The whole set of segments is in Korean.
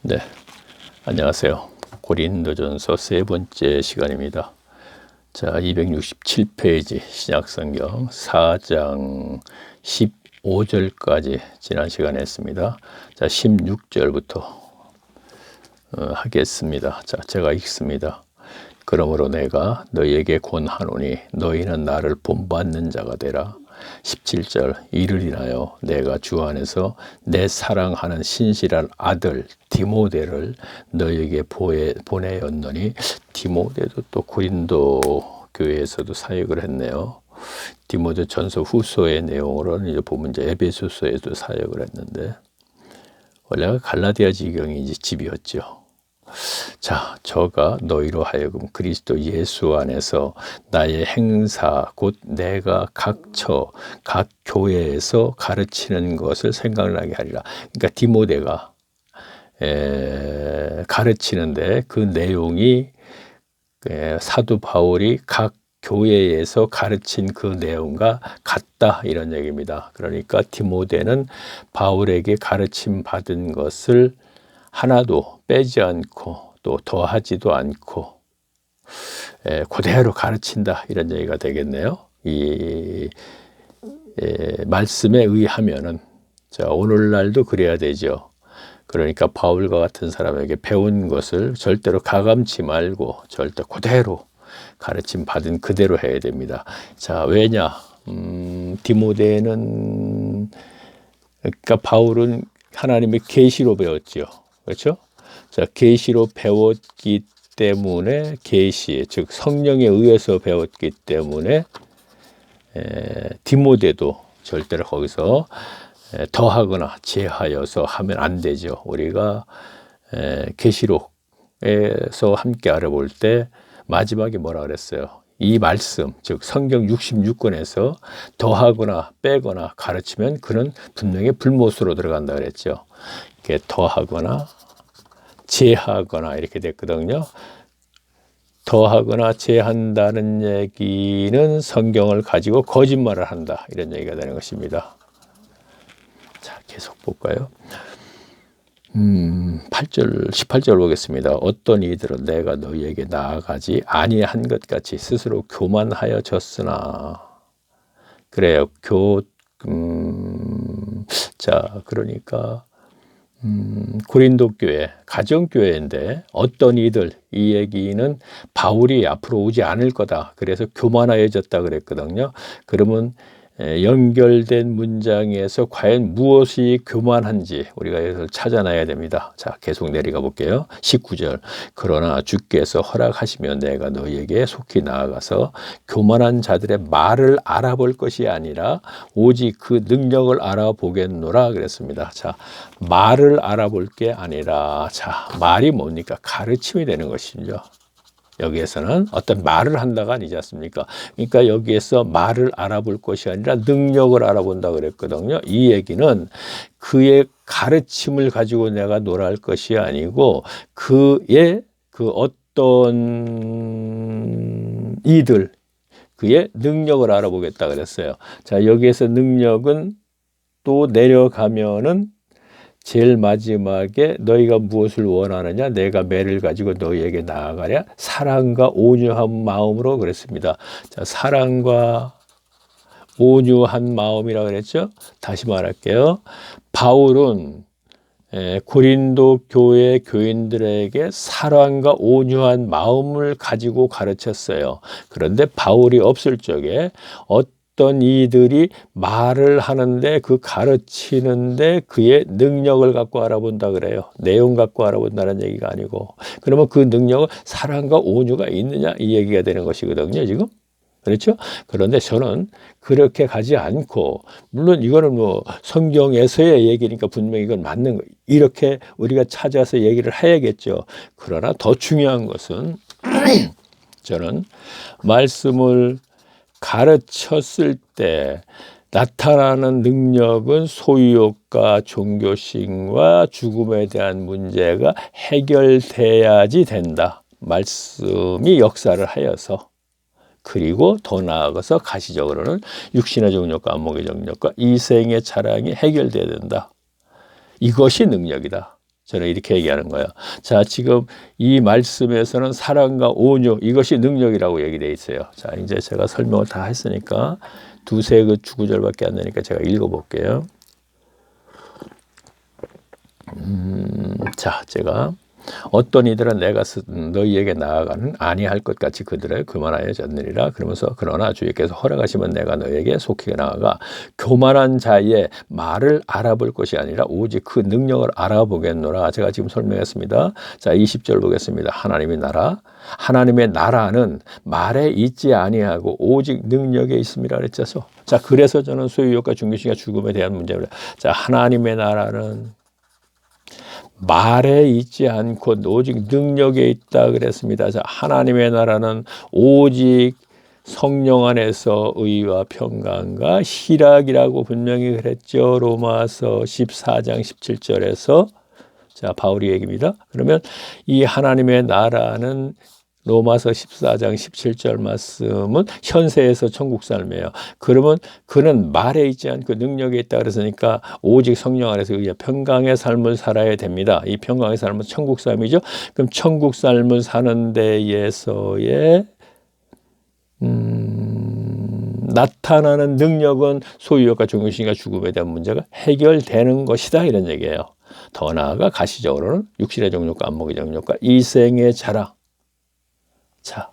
네, 안녕하세요. 고린도전서 세 번째 시간입니다. 자, 267페이지 신약성경 4장 15절까지 지난 시간에 했습니다. 자, 16절부터 하겠습니다. 자, 제가 읽습니다. 그러므로 내가 너희에게 권하노니 너희는 나를 본받는 자가 되라. 17절 이를 인하여 내가 주 안에서 내 사랑하는 신실한 아들 디모데를 너희에게 보내었노니, 디모데도 또 고린도 교회에서도 사역을 했네요. 디모데 전서 후서의 내용으로는 이제 보면 이제 에베소서에도 사역을 했는데, 원래가 갈라디아 지경이 이제 집이었죠. 자, 저가 너희로 하여금 그리스도 예수 안에서 나의 행사 곧 내가 각 교회에서 가르치는 것을 생각나게 하리라. 그러니까 디모데가 가르치는데 그 내용이 사도 바울이 각 교회에서 가르친 그 내용과 같다, 이런 얘기입니다. 그러니까 디모데는 바울에게 가르침 받은 것을 하나도 빼지 않고 또 더하지도 않고 그대로 가르친다, 이런 얘기가 되겠네요. 이 말씀에 의하면은, 자, 오늘날도 그래야 되죠. 그러니까 바울과 같은 사람에게 배운 것을 절대로 가감치 말고 절대 그대로 가르침 받은 그대로 해야 됩니다. 자, 왜냐? 디모데는, 그러니까 바울은 하나님의 계시로 배웠죠. 그렇죠? 자, 계시로 배웠기 때문에, 계시, 즉 성령에 의해서 배웠기 때문에 디모데도 절대로 거기서 더하거나 제하여서 하면 안 되죠. 우리가 계시록에서 함께 알아볼 때 마지막에 뭐라 그랬어요? 이 말씀, 즉 성경 66권에서 더하거나 빼거나 가르치면 그는 분명히 불못으로 들어간다 그랬죠. 이렇게 더하거나 제하거나 이렇게 됐거든요. 더하거나 제한다는 얘기는 성경을 가지고 거짓말을 한다, 이런 얘기가 되는 것입니다. 자, 계속 볼까요? 18절 보겠습니다. 어떤 이들은 내가 너희에게 나아가지 아니한 것 같이 스스로 교만하여졌으나. 그래요. 자, 그러니까 고린도 교회, 가정교회인데 어떤 이들, 이 얘기는 바울이 앞으로 오지 않을 거다, 그래서 교만하여졌다 그랬거든요. 그러면 연결된 문장에서 과연 무엇이 교만한지 우리가 여기서 찾아놔야 됩니다. 자, 계속 내려가 볼게요. 19절 그러나 주께서 허락하시면 내가 너희에게 속히 나아가서 교만한 자들의 말을 알아볼 것이 아니라 오직 그 능력을 알아보겠노라 그랬습니다. 자, 말을 알아볼 게 아니라, 자, 말이 뭡니까? 가르침이 되는 것이죠. 여기에서는 어떤 말을 한다가 아니지 않습니까? 그러니까 여기에서 말을 알아볼 것이 아니라 능력을 알아본다 그랬거든요. 이 얘기는 그의 가르침을 가지고 내가 놀할 것이 아니고 그의 그 어떤 이들, 그의 능력을 알아보겠다 그랬어요. 자, 여기에서 능력은 또 내려가면은 제일 마지막에 너희가 무엇을 원하느냐, 내가 매를 가지고 너희에게 나아가랴, 사랑과 온유한 마음으로 그랬습니다. 자, 사랑과 온유한 마음이라고 그랬죠. 다시 말할게요. 바울은 고린도 교회 교인들에게 사랑과 온유한 마음을 가지고 가르쳤어요. 그런데 바울이 없을 적에 어떤 이들이 말을 하는데, 그 가르치는데 그의 능력을 갖고 알아본다 그래요. 내용 갖고 알아본다는 얘기가 아니고. 그러면 그 능력은 사랑과 온유가 있느냐, 이 얘기가 되는 것이거든요, 지금. 그렇죠? 그런데 저는 그렇게 가지 않고, 물론 이거는 뭐 성경에서의 얘기니까 분명히 이건 맞는 거예요. 이렇게 우리가 찾아서 얘기를 해야겠죠. 그러나 더 중요한 것은 저는 말씀을 가르쳤을 때 나타나는 능력은 소유욕과 종교심과 죽음에 대한 문제가 해결돼야지 된다. 말씀이 역사를 하여서. 그리고 더 나아가서 가시적으로는 육신의 정욕과 안목의 정욕과 이생의 차량이 해결돼야 된다. 이것이 능력이다. 저는 이렇게 얘기하는 거예요. 자, 지금 이 말씀에서는 사랑과 온유, 이것이 능력이라고 얘기되어 있어요. 자, 이제 제가 설명을 다 했으니까 두세 그 주구절밖에 안 되니까 제가 읽어볼게요. 자, 제가 어떤 이들은 내가 너희에게 나아가는 아니할 것 같이 그들을 교만하여 졌느니라. 그러면서 그러나 주께서 허락하시면 내가 너희에게 속히 나아가 교만한 자의 말을 알아볼 것이 아니라 오직 그 능력을 알아보겠노라. 제가 지금 설명했습니다. 자, 20절 보겠습니다. 하나님의 나라. 하나님의 나라는 말에 있지 아니하고 오직 능력에 있음이라 그랬죠. 자, 그래서 저는 소유욕과 중교시가 죽음에 대한 문제를, 자, 하나님의 나라는 말에 있지 않고 오직 능력에 있다 그랬습니다. 자, 하나님의 나라는 오직 성령 안에서 의와 평강과 희락이라고 분명히 그랬죠. 로마서 14장 17절에서 자, 바울이 얘기입니다. 그러면 이 하나님의 나라는 로마서 14장 17절 말씀은 현세에서 천국 삶이에요. 그러면 그는 말에 있지 않고 능력에 있다 그랬으니까 오직 성령 안에서 의해 평강의 삶을 살아야 됩니다. 이 평강의 삶은 천국 삶이죠. 그럼 천국 삶을 사는 데에서의 나타나는 능력은 소유욕과 종교심과 죽음에 대한 문제가 해결되는 것이다 이런 얘기예요. 더 나아가 가시적으로는 육신의 정욕과 안목의 정욕과 이생의 자랑. 자,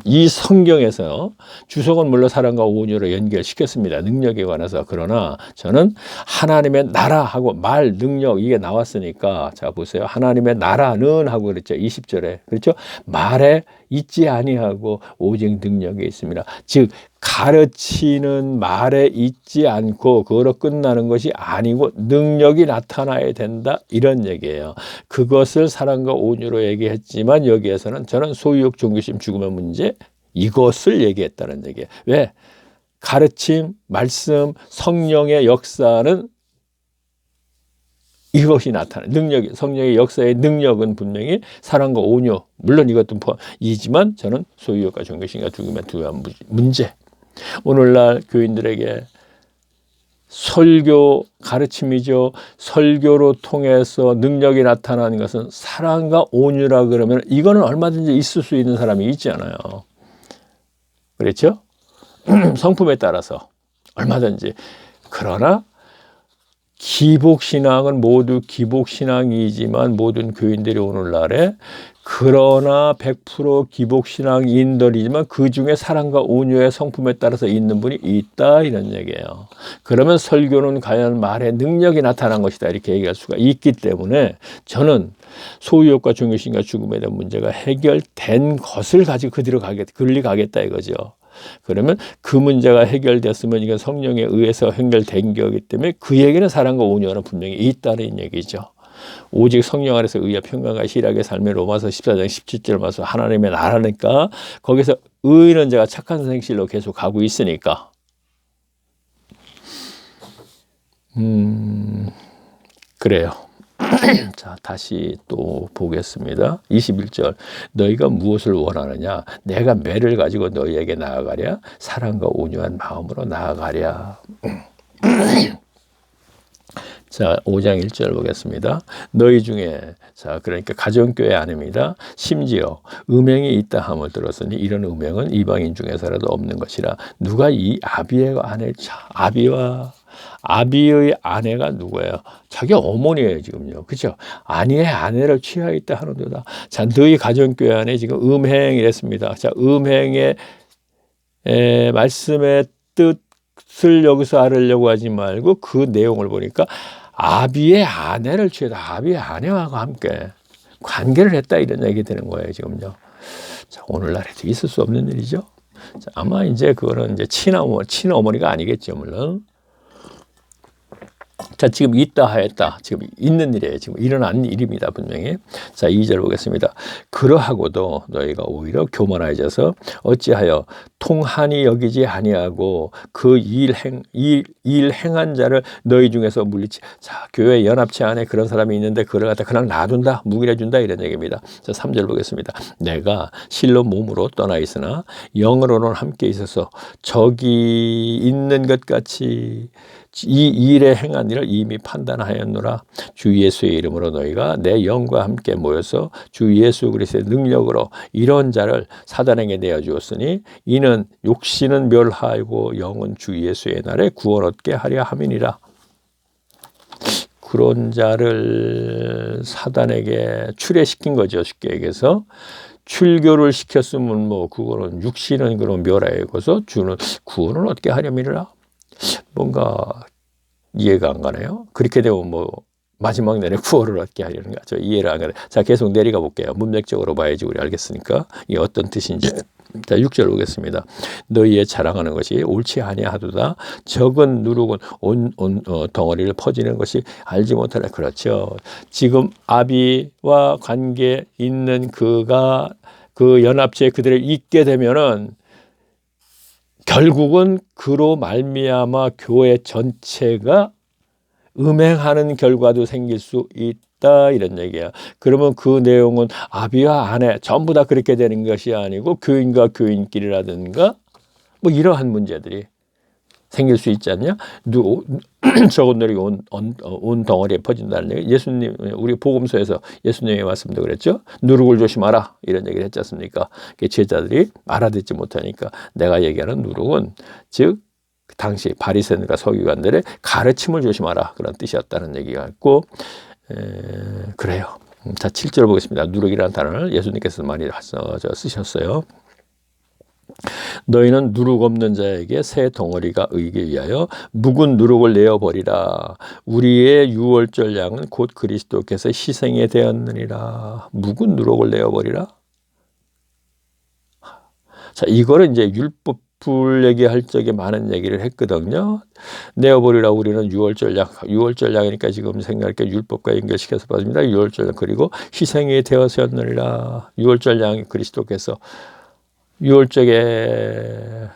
이 성경에서 주석은 물론 사랑과 온유로 연결시켰습니다. 능력에 관해서. 그러나 저는 하나님의 나라하고 말 능력 이게 나왔으니까 자 보세요. 하나님의 나라는 하고 그랬죠. 20절에. 그렇죠? 말에 있지 아니하고 오직 능력에 있습니다. 즉 가르치는 말에 있지 않고 그거로 끝나는 것이 아니고 능력이 나타나야 된다 이런 얘기예요. 그것을 사랑과 온유로 얘기했지만 여기에서는 저는 소유욕 종교심 죽음의 문제 이것을 얘기했다는 얘기예요. 왜? 가르침, 말씀, 성령의 역사는 이것이 나타나는 능력이 성령의 역사의 능력은 분명히 사랑과 온유 물론 이것도 포함이지만 저는 소유욕과 종교심과 죽음의 두려운 문제 오늘날 교인들에게 설교 가르침이죠. 설교로 통해서 능력이 나타나는 것은 사랑과 온유라 그러면 이거는 얼마든지 있을 수 있는 사람이 있지 않아요. 그렇죠? 성품에 따라서 얼마든지. 그러나 기복신앙은 모두 기복신앙이지만 모든 교인들이 오늘날에 그러나 100% 기복신앙인들이지만 그 중에 사랑과 온유의 성품에 따라서 있는 분이 있다 이런 얘기예요. 그러면 설교는 과연 말의 능력이 나타난 것이다 이렇게 얘기할 수가 있기 때문에 저는 소유욕과 종교심과 죽음에 대한 문제가 해결된 것을 가지고 그대로 가겠다 이거죠. 그러면 그 문제가 해결됐으면 이건 성령에 의해서 해결된 거기 때문에 그에게는 사랑과 온유는 분명히 있다는 얘기죠. 오직 성령 안에서 의와 평강과 희락의 삶의 로마서 14장 17절 말씀 하나님의 나라니까 거기서 의는 제가 착한 생실로 계속 가고 있으니까 그래요. 자, 다시 또 보겠습니다. 21절 너희가 무엇을 원하느냐 내가 매를 가지고 너희에게 나아가랴 사랑과 온유한 마음으로 나아가랴. 자, 5장 1절 보겠습니다. 너희 중에 자 그러니까 가정교회 아닙니다. 심지어 음행이 있다 함을 들었으니 이런 음행은 이방인 중에서라도 없는 것이라. 누가 이 아비의 아내 아비의 아내가 누구예요? 자기 어머니예요 지금요. 그렇죠? 아니의 아내를 취하였다 하는도다. 자, 너희 가정교회 안에 지금 음행이랬습니다. 자, 음행의 말씀의 뜻을 여기서 알으려고 하지 말고 그 내용을 보니까 아비의 아내를 취했다. 아비의 아내와 함께 관계를 했다 이런 얘기 되는 거예요 지금요. 자, 오늘날에도 있을 수 없는 일이죠. 자, 아마 이제 그거는 이제 친어머니가 아니겠죠 물론. 자, 지금 있다 하였다. 지금 있는 일이에요. 지금 일어난 일입니다. 분명히. 자, 2절 보겠습니다. 그러하고도 너희가 오히려 교만해져서 어찌하여 통한이 여기지 아니하고 그 일 행한 자를 너희 중에서 물리치. 자, 교회 연합체 안에 그런 사람이 있는데 그를 갖다 그냥 놔둔다. 무기해준다. 이런 얘기입니다. 자, 3절 보겠습니다. 내가 실로 몸으로 떠나 있으나 영으로는 함께 있어서 적이 있는 것 같이 이 일에 행한 일을 이미 판단하였노라. 주 예수의 이름으로 너희가 내 영과 함께 모여서 주 예수 그리스도의 능력으로 이런 자를 사단에게 내어주었으니 이는 육신은 멸하고 영은 주 예수의 날에 구원 얻게 하려 함이니라. 그런 자를 사단에게 출애시킨 거죠. 쉽게 얘기해서 출교를 시켰으면 뭐 그거는 육신은 그런 멸하여서 주는 구원을 얻게 하려니라. 뭔가 이해가 안 가네요. 그렇게 되면 뭐 마지막 날에 구원을 얻게 하려는 거죠. 이해를 안 가네. 자, 계속 내려가 볼게요. 문맥적으로 봐야지 우리 알겠으니까 이게 어떤 뜻인지. 자, 6절 보겠습니다. 너희의 자랑하는 것이 옳지 아니하도다. 적은 누룩은 온 덩어리를 퍼지는 것이 알지 못하라. 그렇죠. 지금 아비와 관계 있는 그가 그 연합체에 그들을 잇게 되면은 결국은 그로 말미암아 교회 전체가 음행하는 결과도 생길 수 있다 이런 얘기야. 그러면 그 내용은 아비와 아내 전부 다 그렇게 되는 것이 아니고 교인과 교인끼리라든가 뭐 이러한 문제들이 생길 수 있지 않냐? 적은 누룩이 온 덩어리에 퍼진다는 얘기. 예수님 우리 복음서에서 예수님의 말씀도 그랬죠. 누룩을 조심하라 이런 얘기를 했지 않습니까? 제자들이 알아듣지 못하니까 내가 얘기하는 누룩은 즉 당시 바리새인과 서기관들의 가르침을 조심하라 그런 뜻이었다는 얘기가 있고 그래요. 자 7절 보겠습니다. 누룩이라는 단어를 예수님께서 많이 쓰셨어요. 너희는 누룩 없는 자에게 새 덩어리가 의게 위하여 묵은 누룩을 내어버리라. 우리의 유월절 양은 곧 그리스도께서 희생이 되었느니라. 묵은 누룩을 내어버리라. 자, 이거를 이제 율법 불 얘기할 적에 많은 얘기를 했거든요. 내어버리라. 우리는 유월절 양이니까 지금 생각할게 율법과 연결시켜서 봐줍니다. 유월절 양 그리고 희생이 되었느니라. 유월절 양이 그리스도께서 유월절에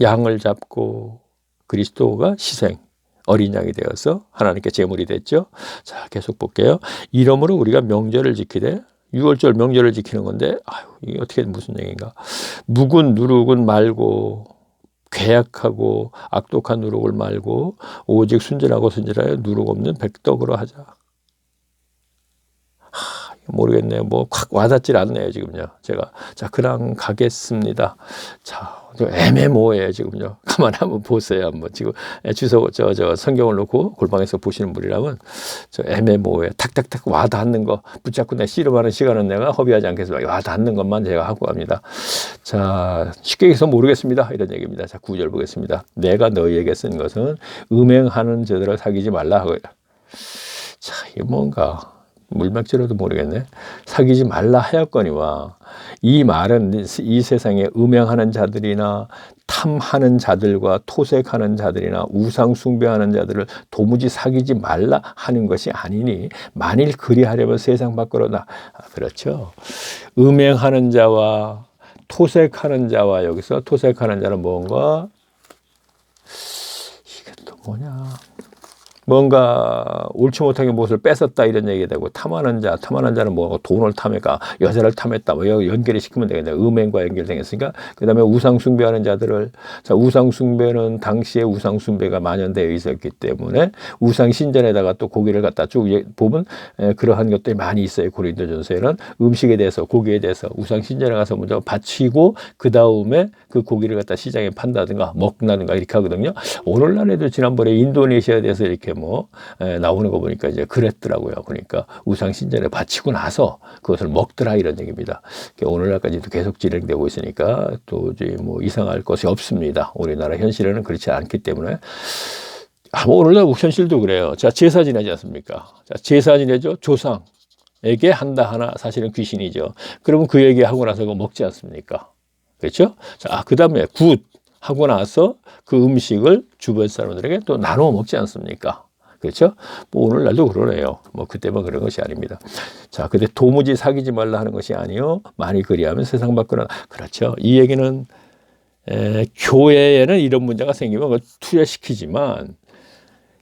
양을 잡고 그리스도가 희생 어린 양이 되어서 하나님께 제물이 됐죠. 자, 계속 볼게요. 이러므로 우리가 명절을 지키되 유월절 명절을 지키는 건데 이게 어떻게 무슨 얘기인가. 묵은 누룩은 말고 괴약하고 악독한 누룩을 말고 오직 순전하고 순전하여 누룩 없는 백덕으로 하자. 모르겠네요. 뭐 확 와닿질 않네요. 지금요. 제가 자 그냥 가겠습니다. 자 애매모호해요. 지금요. 가만 한번 보세요. 한번 지금 주소 저 성경을 놓고 골방에서 보시는 분이라면 저 애매모호해. 탁탁탁 와닿는 거 붙잡고 내 씨름하는 시간은 내가 허비하지 않겠습니다. 와닿는 것만 제가 하고 갑니다. 자 쉽게 해서 모르겠습니다. 이런 얘기입니다. 자 9절 보겠습니다. 내가 너희에게 쓴 것은 음행하는 자들을 사귀지 말라 하고. 자 이게 뭔가. 물맥지로도 모르겠네. 사귀지 말라 하였거니와 이 말은 이 세상에 음행하는 자들이나 탐하는 자들과 토색하는 자들이나 우상 숭배하는 자들을 도무지 사귀지 말라 하는 것이 아니니 만일 그리하려면 세상 밖으로 그렇죠. 음행하는 자와 토색하는 자와 여기서 토색하는 자는 뭔가 이게 또 뭐냐. 뭔가 옳지 못하게 무엇을 뺏었다 이런 얘기가 되고 탐하는 자는 뭐 돈을 탐했다, 여자를 탐했다, 뭐 연결이 시키면 되겠네. 음행과 연결되겠으니까 그 다음에 우상 숭배하는 자들을 자 우상 숭배는 당시에 우상 숭배가 만연되어 있었기 때문에 우상 신전에다가 또 고기를 갖다 쭉 보면 그러한 것들이 많이 있어요. 고린도전서에는 음식에 대해서 고기에 대해서 우상 신전에 가서 먼저 바치고 그 다음에 그 고기를 갖다 시장에 판다든가 먹는다든가 이렇게 하거든요. 오늘날에도 지난번에 인도네시아에 대해서 이렇게 뭐 나오는 거 보니까 이제 그랬더라고요. 그러니까 우상 신전에 바치고 나서 그것을 먹더라 이런 얘기입니다. 오늘날까지도 계속 진행되고 있으니까 도저히 뭐 이상할 것이 없습니다. 우리나라 현실에는 그렇지 않기 때문에 오늘날 현실도 그래요. 자 제사 지내지 않습니까? 자 제사 지내죠. 조상에게 한다 하나 사실은 귀신이죠. 그러면 그 얘기하고 나서 그거 먹지 않습니까? 그렇죠? 자 그 다음에 굿 하고 나서 그 음식을 주변 사람들에게 또 나눠 먹지 않습니까? 그렇죠? 뭐 오늘날도 그러네요. 뭐 그때만 그런 것이 아닙니다. 자, 근데 도무지 사귀지 말라 하는 것이 아니요. 많이 그리하면 세상 밖으로 그렇죠. 이 얘기는 교회에는 이런 문제가 생기면 그걸 투여시키지만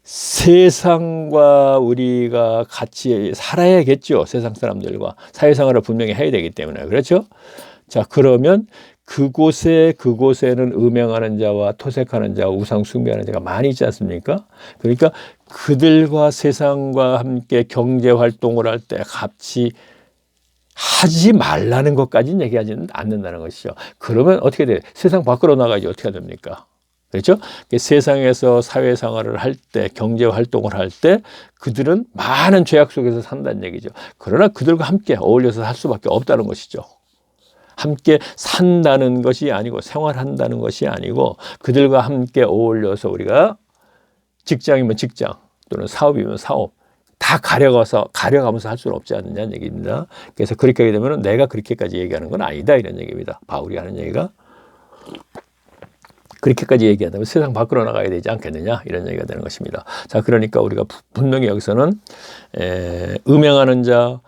세상과 우리가 같이 살아야겠죠. 세상 사람들과 사회생활을 분명히 해야 되기 때문에 그렇죠? 자, 그러면 그곳에는 음행하는 자와 토색하는 자와 우상 숭배하는 자가 많이 있지 않습니까? 그러니까 그들과 세상과 함께 경제 활동을 할 때 같이 하지 말라는 것까지는 얘기하지는 않는다는 것이죠. 그러면 어떻게 돼요? 세상 밖으로 나가야지 어떻게 됩니까? 그렇죠? 세상에서 사회생활을 할 때, 경제 활동을 할 때 그들은 많은 죄악 속에서 산다는 얘기죠. 그러나 그들과 함께 어울려서 살 수밖에 없다는 것이죠. 함께 산다는 것이 아니고 생활한다는 것이 아니고 그들과 함께 어울려서 우리가 직장이면 직장 또는 사업이면 사업 다 가려가면서 할 수는 없지 않느냐는 얘기입니다. 그래서 그렇게 하게 되면 내가 그렇게까지 얘기하는 건 아니다 이런 얘기입니다. 바울이 하는 얘기가 그렇게까지 얘기한다면 세상 밖으로 나가야 되지 않겠느냐 이런 얘기가 되는 것입니다. 자, 그러니까 우리가 분명히 여기서는 음행하는 자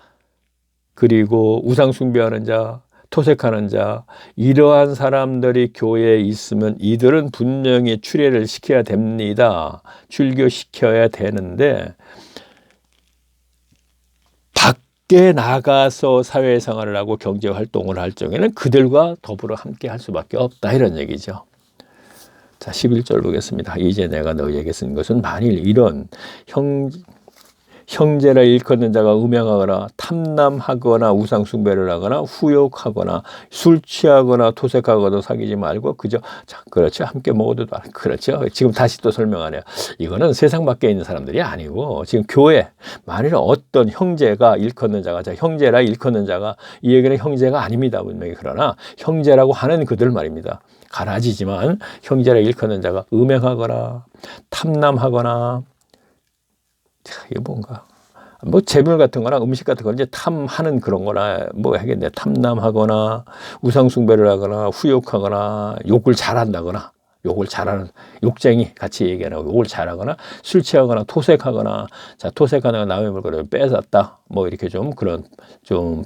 그리고 우상 숭배하는 자 토색하는 자 이러한 사람들이 교회에 있으면 이들은 분명히 출애를 시켜야 됩니다. 출교시켜야 되는데 밖에 나가서 사회생활을 하고 경제활동을 할 적에는 그들과 더불어 함께 할 수밖에 없다 이런 얘기죠. 자, 11절 보겠습니다. 이제 내가 너희에게 쓴 것은 만일 이런 형제라 일컫는 자가 음행하거나 탐남하거나 우상숭배를 하거나 후욕하거나 술 취하거나 토색하거나 사귀지 말고 그저 자, 그렇죠. 함께 먹어도 그렇죠. 지금 다시 또 설명하네요. 이거는 세상 밖에 있는 사람들이 아니고 지금 교회 만일 어떤 형제가 일컫는 자가 자, 형제라 일컫는 자가 이 얘기는 형제가 아닙니다. 분명히 그러나 형제라고 하는 그들 말입니다. 가라지지만 형제라 일컫는 자가 음행하거나 탐남하거나 자, 이게 뭔가 뭐 재물 같은 거나 음식 같은 거 이제 탐하는 그런 거나 뭐 하겠네. 탐남하거나 우상 숭배를 하거나 후욕하거나 욕을 잘한다거나 욕을 잘하는 욕쟁이 같이 얘기하고 욕을 잘하거나 술 취하거나 토색하거나 자 토색하다가 남의 물건을 뺏었다 뭐 이렇게 좀 그런 좀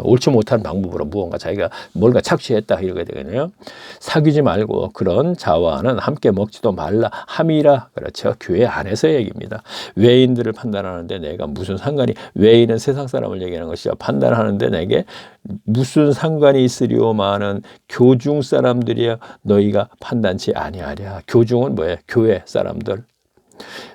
옳지 못한 방법으로 무언가 자기가 뭔가 착취했다 이렇게 되겠네요. 사귀지 말고 그런 자와는 함께 먹지도 말라 함이라 그렇죠. 교회 안에서 얘기입니다. 외인들을 판단하는데 내가 무슨 상관이 외인은 세상 사람을 얘기하는 것이죠. 판단하는데 내게 무슨 상관이 있으리오마는 교중 사람들이야 너희가 판단치 아니하랴. 교중은 뭐예요? 교회 사람들.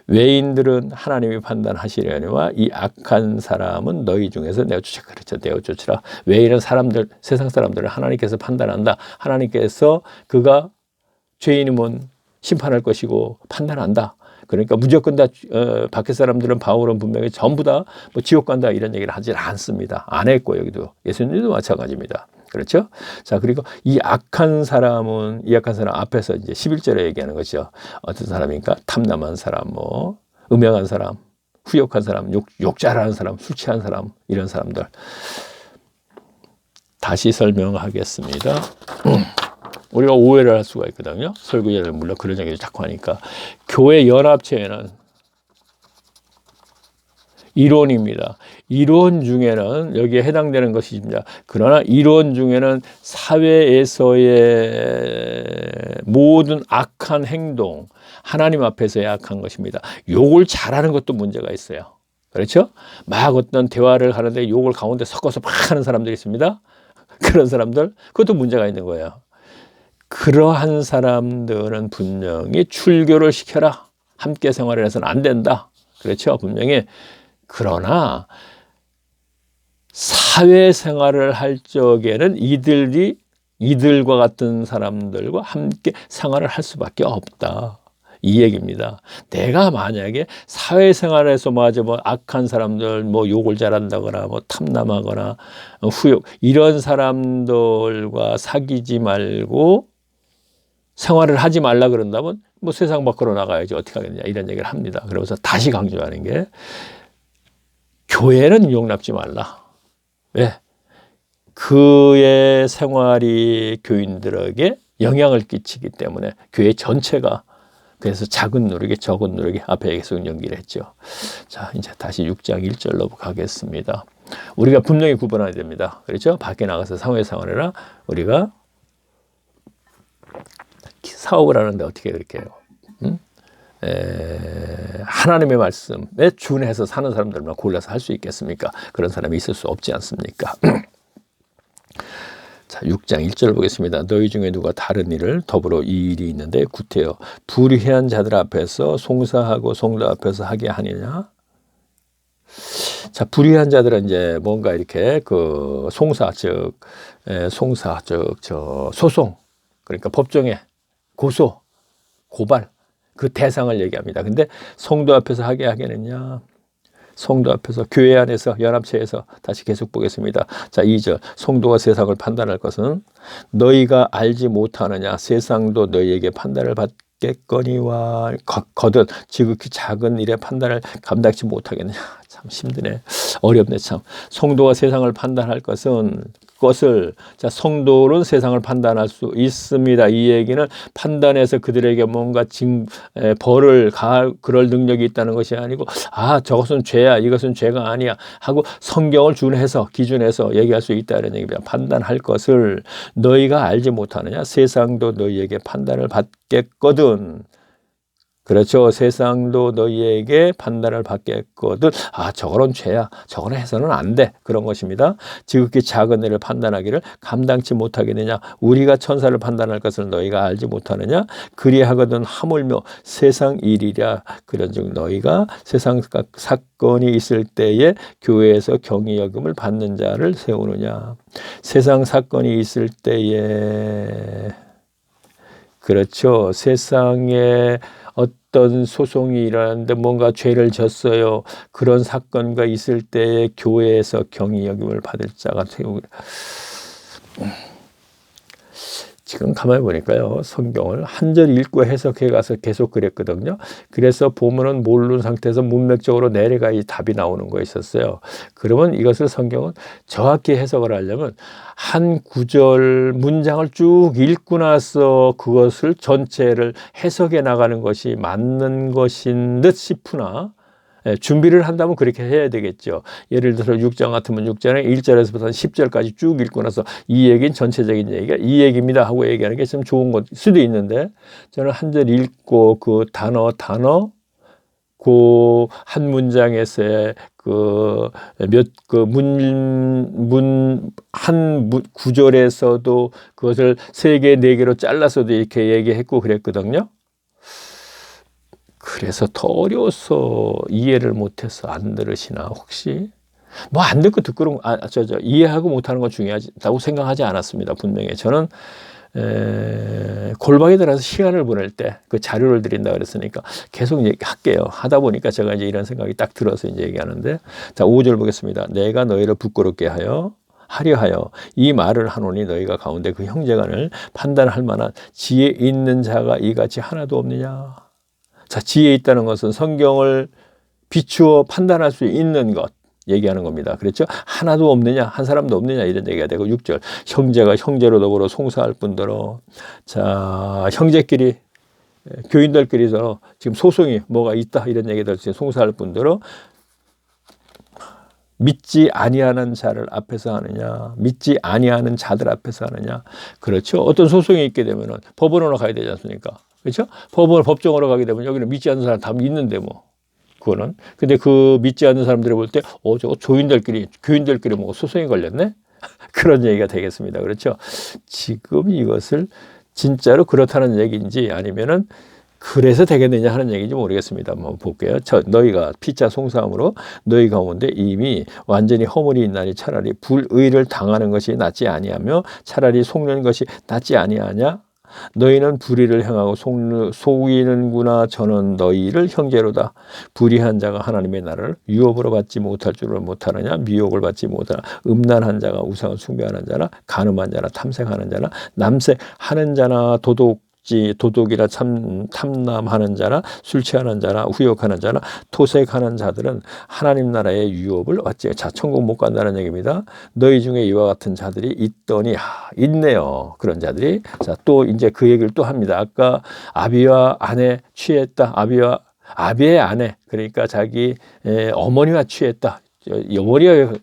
외인들은 하나님이 판단하시려니와 이 악한 사람은 너희 중에서 내어쫓으라. 그렇죠. 내어쫓으라. 외인은 사람들, 세상 사람들을 하나님께서 판단한다. 하나님께서 그가 죄인이면 심판할 것이고 판단한다. 그러니까 무조건 다 밖에 사람들은 바울은 분명히 전부 다 뭐 지옥 간다 이런 얘기를 하지 않습니다. 안 했고 여기도 예수님도 마찬가지입니다. 그렇죠? 자, 그리고 이 악한 사람 앞에서 이제 11절에 얘기하는 것이죠. 어떤 사람이니까 탐남한 사람, 뭐 음행한 사람, 후욕한 사람, 욕 잘하는 사람, 술 취한 사람 이런 사람들 다시 설명하겠습니다. 우리가 오해를 할 수가 있거든요. 설교자들 물론 그런 얘기를 자꾸 하니까 교회 연합체에는 이론입니다. 이론 중에는 여기에 해당되는 것입니다. 그러나 이론 중에는 사회에서의 모든 악한 행동, 하나님 앞에서의 악한 것입니다. 욕을 잘하는 것도 문제가 있어요. 그렇죠? 막 어떤 대화를 하는데 욕을 가운데 섞어서 막 하는 사람들이 있습니다. 그런 사람들, 그것도 문제가 있는 거예요. 그러한 사람들은 분명히 출교를 시켜라. 함께 생활을 해서는 안 된다. 그렇죠? 분명히. 그러나 사회생활을 할 적에는 이들과 같은 사람들과 함께 생활을 할 수밖에 없다. 이 얘기입니다. 내가 만약에 사회생활에서 뭐 악한 사람들, 뭐 욕을 잘한다거나, 뭐 탐남하거나, 후욕, 이런 사람들과 사귀지 말고 생활을 하지 말라 그런다면 뭐 세상 밖으로 나가야지 어떻게 하겠냐 이런 얘기를 합니다. 그러면서 다시 강조하는 게 교회는 용납지 말라. 왜? 그의 생활이 교인들에게 영향을 끼치기 때문에 교회 전체가 그래서 작은 누르기 적은 누르기 앞에 계속 연기를 했죠. 자, 이제 다시 6장 1절로 가겠습니다. 우리가 분명히 구분해야 됩니다. 그렇죠? 밖에 나가서 사회생활이라 우리가 사업을 하는데 어떻게 그렇게 해요? 하나님의 말씀에 준해서 사는 사람들만 골라서 할 수 있겠습니까? 그런 사람이 있을 수 없지 않습니까? 자, 6장 1절 보겠습니다. 너희 중에 누가 다른 일을 더불어 이 일이 있는데 구태여 불의한 자들 앞에서 송사하고 성도 앞에서 하게 하느냐? 자, 불의한 자들은 이제 뭔가 이렇게 그 송사 저 소송, 그러니까 법정에 고소, 고발, 그 대상을 얘기합니다. 근데 성도 앞에서 하게 하겠느냐? 성도 앞에서, 교회 안에서, 연합체에서. 다시 계속 보겠습니다. 자, 2절. 성도가 세상을 판단할 것은 너희가 알지 못하느냐? 세상도 너희에게 판단을 받겠거니와 거듭 지극히 작은 일의 판단을 감당치 못하겠느냐? 참 힘드네. 어렵네 참. 성도가 세상을 판단할 것을 자, 성도는 세상을 판단할 수 있습니다. 이 얘기는 판단해서 그들에게 뭔가 벌을 가할 그럴 능력이 있다는 것이 아니고, 아, 저것은 죄야, 이것은 죄가 아니야 하고 성경을 기준해서 얘기할 수 있다는 얘기입니다. 판단할 것을 너희가 알지 못하느냐? 세상도 너희에게 판단을 받겠거든. 그렇죠. 세상도 너희에게 판단을 받겠거든. 아, 저거는 죄야. 저거는 해서는 안 돼. 그런 것입니다. 지극히 작은 일을 판단하기를 감당치 못하겠느냐. 우리가 천사를 판단할 것을 너희가 알지 못하느냐. 그리하거든 하물며 세상 일이랴. 그런즉 너희가 세상 사건이 있을 때에 교회에서 경위여김을 받는 자를 세우느냐. 세상 사건이 있을 때에, 그렇죠. 세상에 어떤 소송이 일어나는데 뭔가 죄를 졌어요. 그런 사건가 있을 때에 교회에서 경위여김을 받을 자가 세우기를. 지금 가만히 보니까요, 성경을 한 절 읽고 해석해 가서 계속 그랬거든요. 그래서 보면은 모르는 상태에서 문맥적으로 내려가 이 답이 나오는 거 있었어요. 그러면 이것을 성경은 정확히 해석을 하려면 한 구절 문장을 쭉 읽고 나서 그것을 전체를 해석해 나가는 것이 맞는 것인 듯 싶으나, 준비를 한다면 그렇게 해야 되겠죠. 예를 들어서 6장 같으면 6장에 1절에서부터 10절까지 쭉 읽고 나서 이 얘기는 전체적인 얘기가 이 얘기입니다 하고 얘기하는 게 좀 좋은 것 수도 있는데, 저는 한 절 읽고 그 단어 그 한 문장에서의 한 구절에서도 그것을 3개, 4개로 잘라서도 이렇게 얘기했고 그랬거든요. 그래서 더 어려워서 이해를 못해서 안 들으시나 혹시? 뭐 안 듣고 듣고 이해하고 못하는 건 중요하다고 생각하지 않았습니다. 분명히 저는 골방에 들어가서 시간을 보낼 때 그 자료를 드린다 그랬으니까 계속 얘기할게요. 하다 보니까 제가 이제 이런 생각이 딱 들어서 이제 얘기하는데, 자, 5절 보겠습니다. 내가 너희를 부끄럽게 하려 이 말을 하노니 너희가 가운데 그 형제간을 판단할 만한 지혜 있는 자가 이같이 하나도 없느냐. 자, 지혜 있다는 것은 성경을 비추어 판단할 수 있는 것 얘기하는 겁니다. 그렇죠? 하나도 없느냐, 한 사람도 없느냐 이런 얘기가 되고, 6절 형제가 형제로 더불어 송사할 뿐더러, 자, 형제끼리 교인들끼리서 지금 소송이 뭐가 있다 이런 얘기들 지금 송사할 뿐더러 믿지 아니하는 자를 앞에서 하느냐, 믿지 아니하는 자들 앞에서 하느냐. 그렇죠? 어떤 소송이 있게 되면은 법원으로 가야 되지 않습니까? 그렇죠? 법정으로 가게 되면 여기는 믿지 않는 사람 다 있는데 뭐. 그거는. 근데 그 믿지 않는 사람들이 볼 때, 저거 교인들끼리 뭐 소송이 걸렸네? 그런 얘기가 되겠습니다. 그렇죠? 지금 이것을 진짜로 그렇다는 얘기인지 아니면은 그래서 되겠느냐 하는 얘기인지 모르겠습니다. 한번 볼게요. 너희가 피차 송사함으로 너희 가운데 이미 완전히 허물이 있나니 차라리 불의를 당하는 것이 낫지 아니하며 차라리 속는 것이 낫지 아니하냐? 너희는 불의를 행하고 속이는구나. 저는 너희를 형제로다. 불의한 자가 하나님의 나라를 유업으로 받지 못할 줄을 못하느냐. 미혹을 받지 못하나. 음란한 자가 우상을 숭배하는 자나 간음한 자나 탐색하는 자나 남색하는 자나 도둑이나 탐남하는 자나 술 취하는 자나 후욕하는 자나 토색하는 자들은 하나님 나라의 유업을 얻지. 자, 천국 못 간다는 얘기입니다. 너희 중에 이와 같은 자들이 있더니, 있네요. 그런 자들이. 자, 또 이제 그 얘기를 또 합니다. 아까 아비와 아내 취했다. 아비의 아내, 그러니까 자기 어머니와 취했다. 어머니와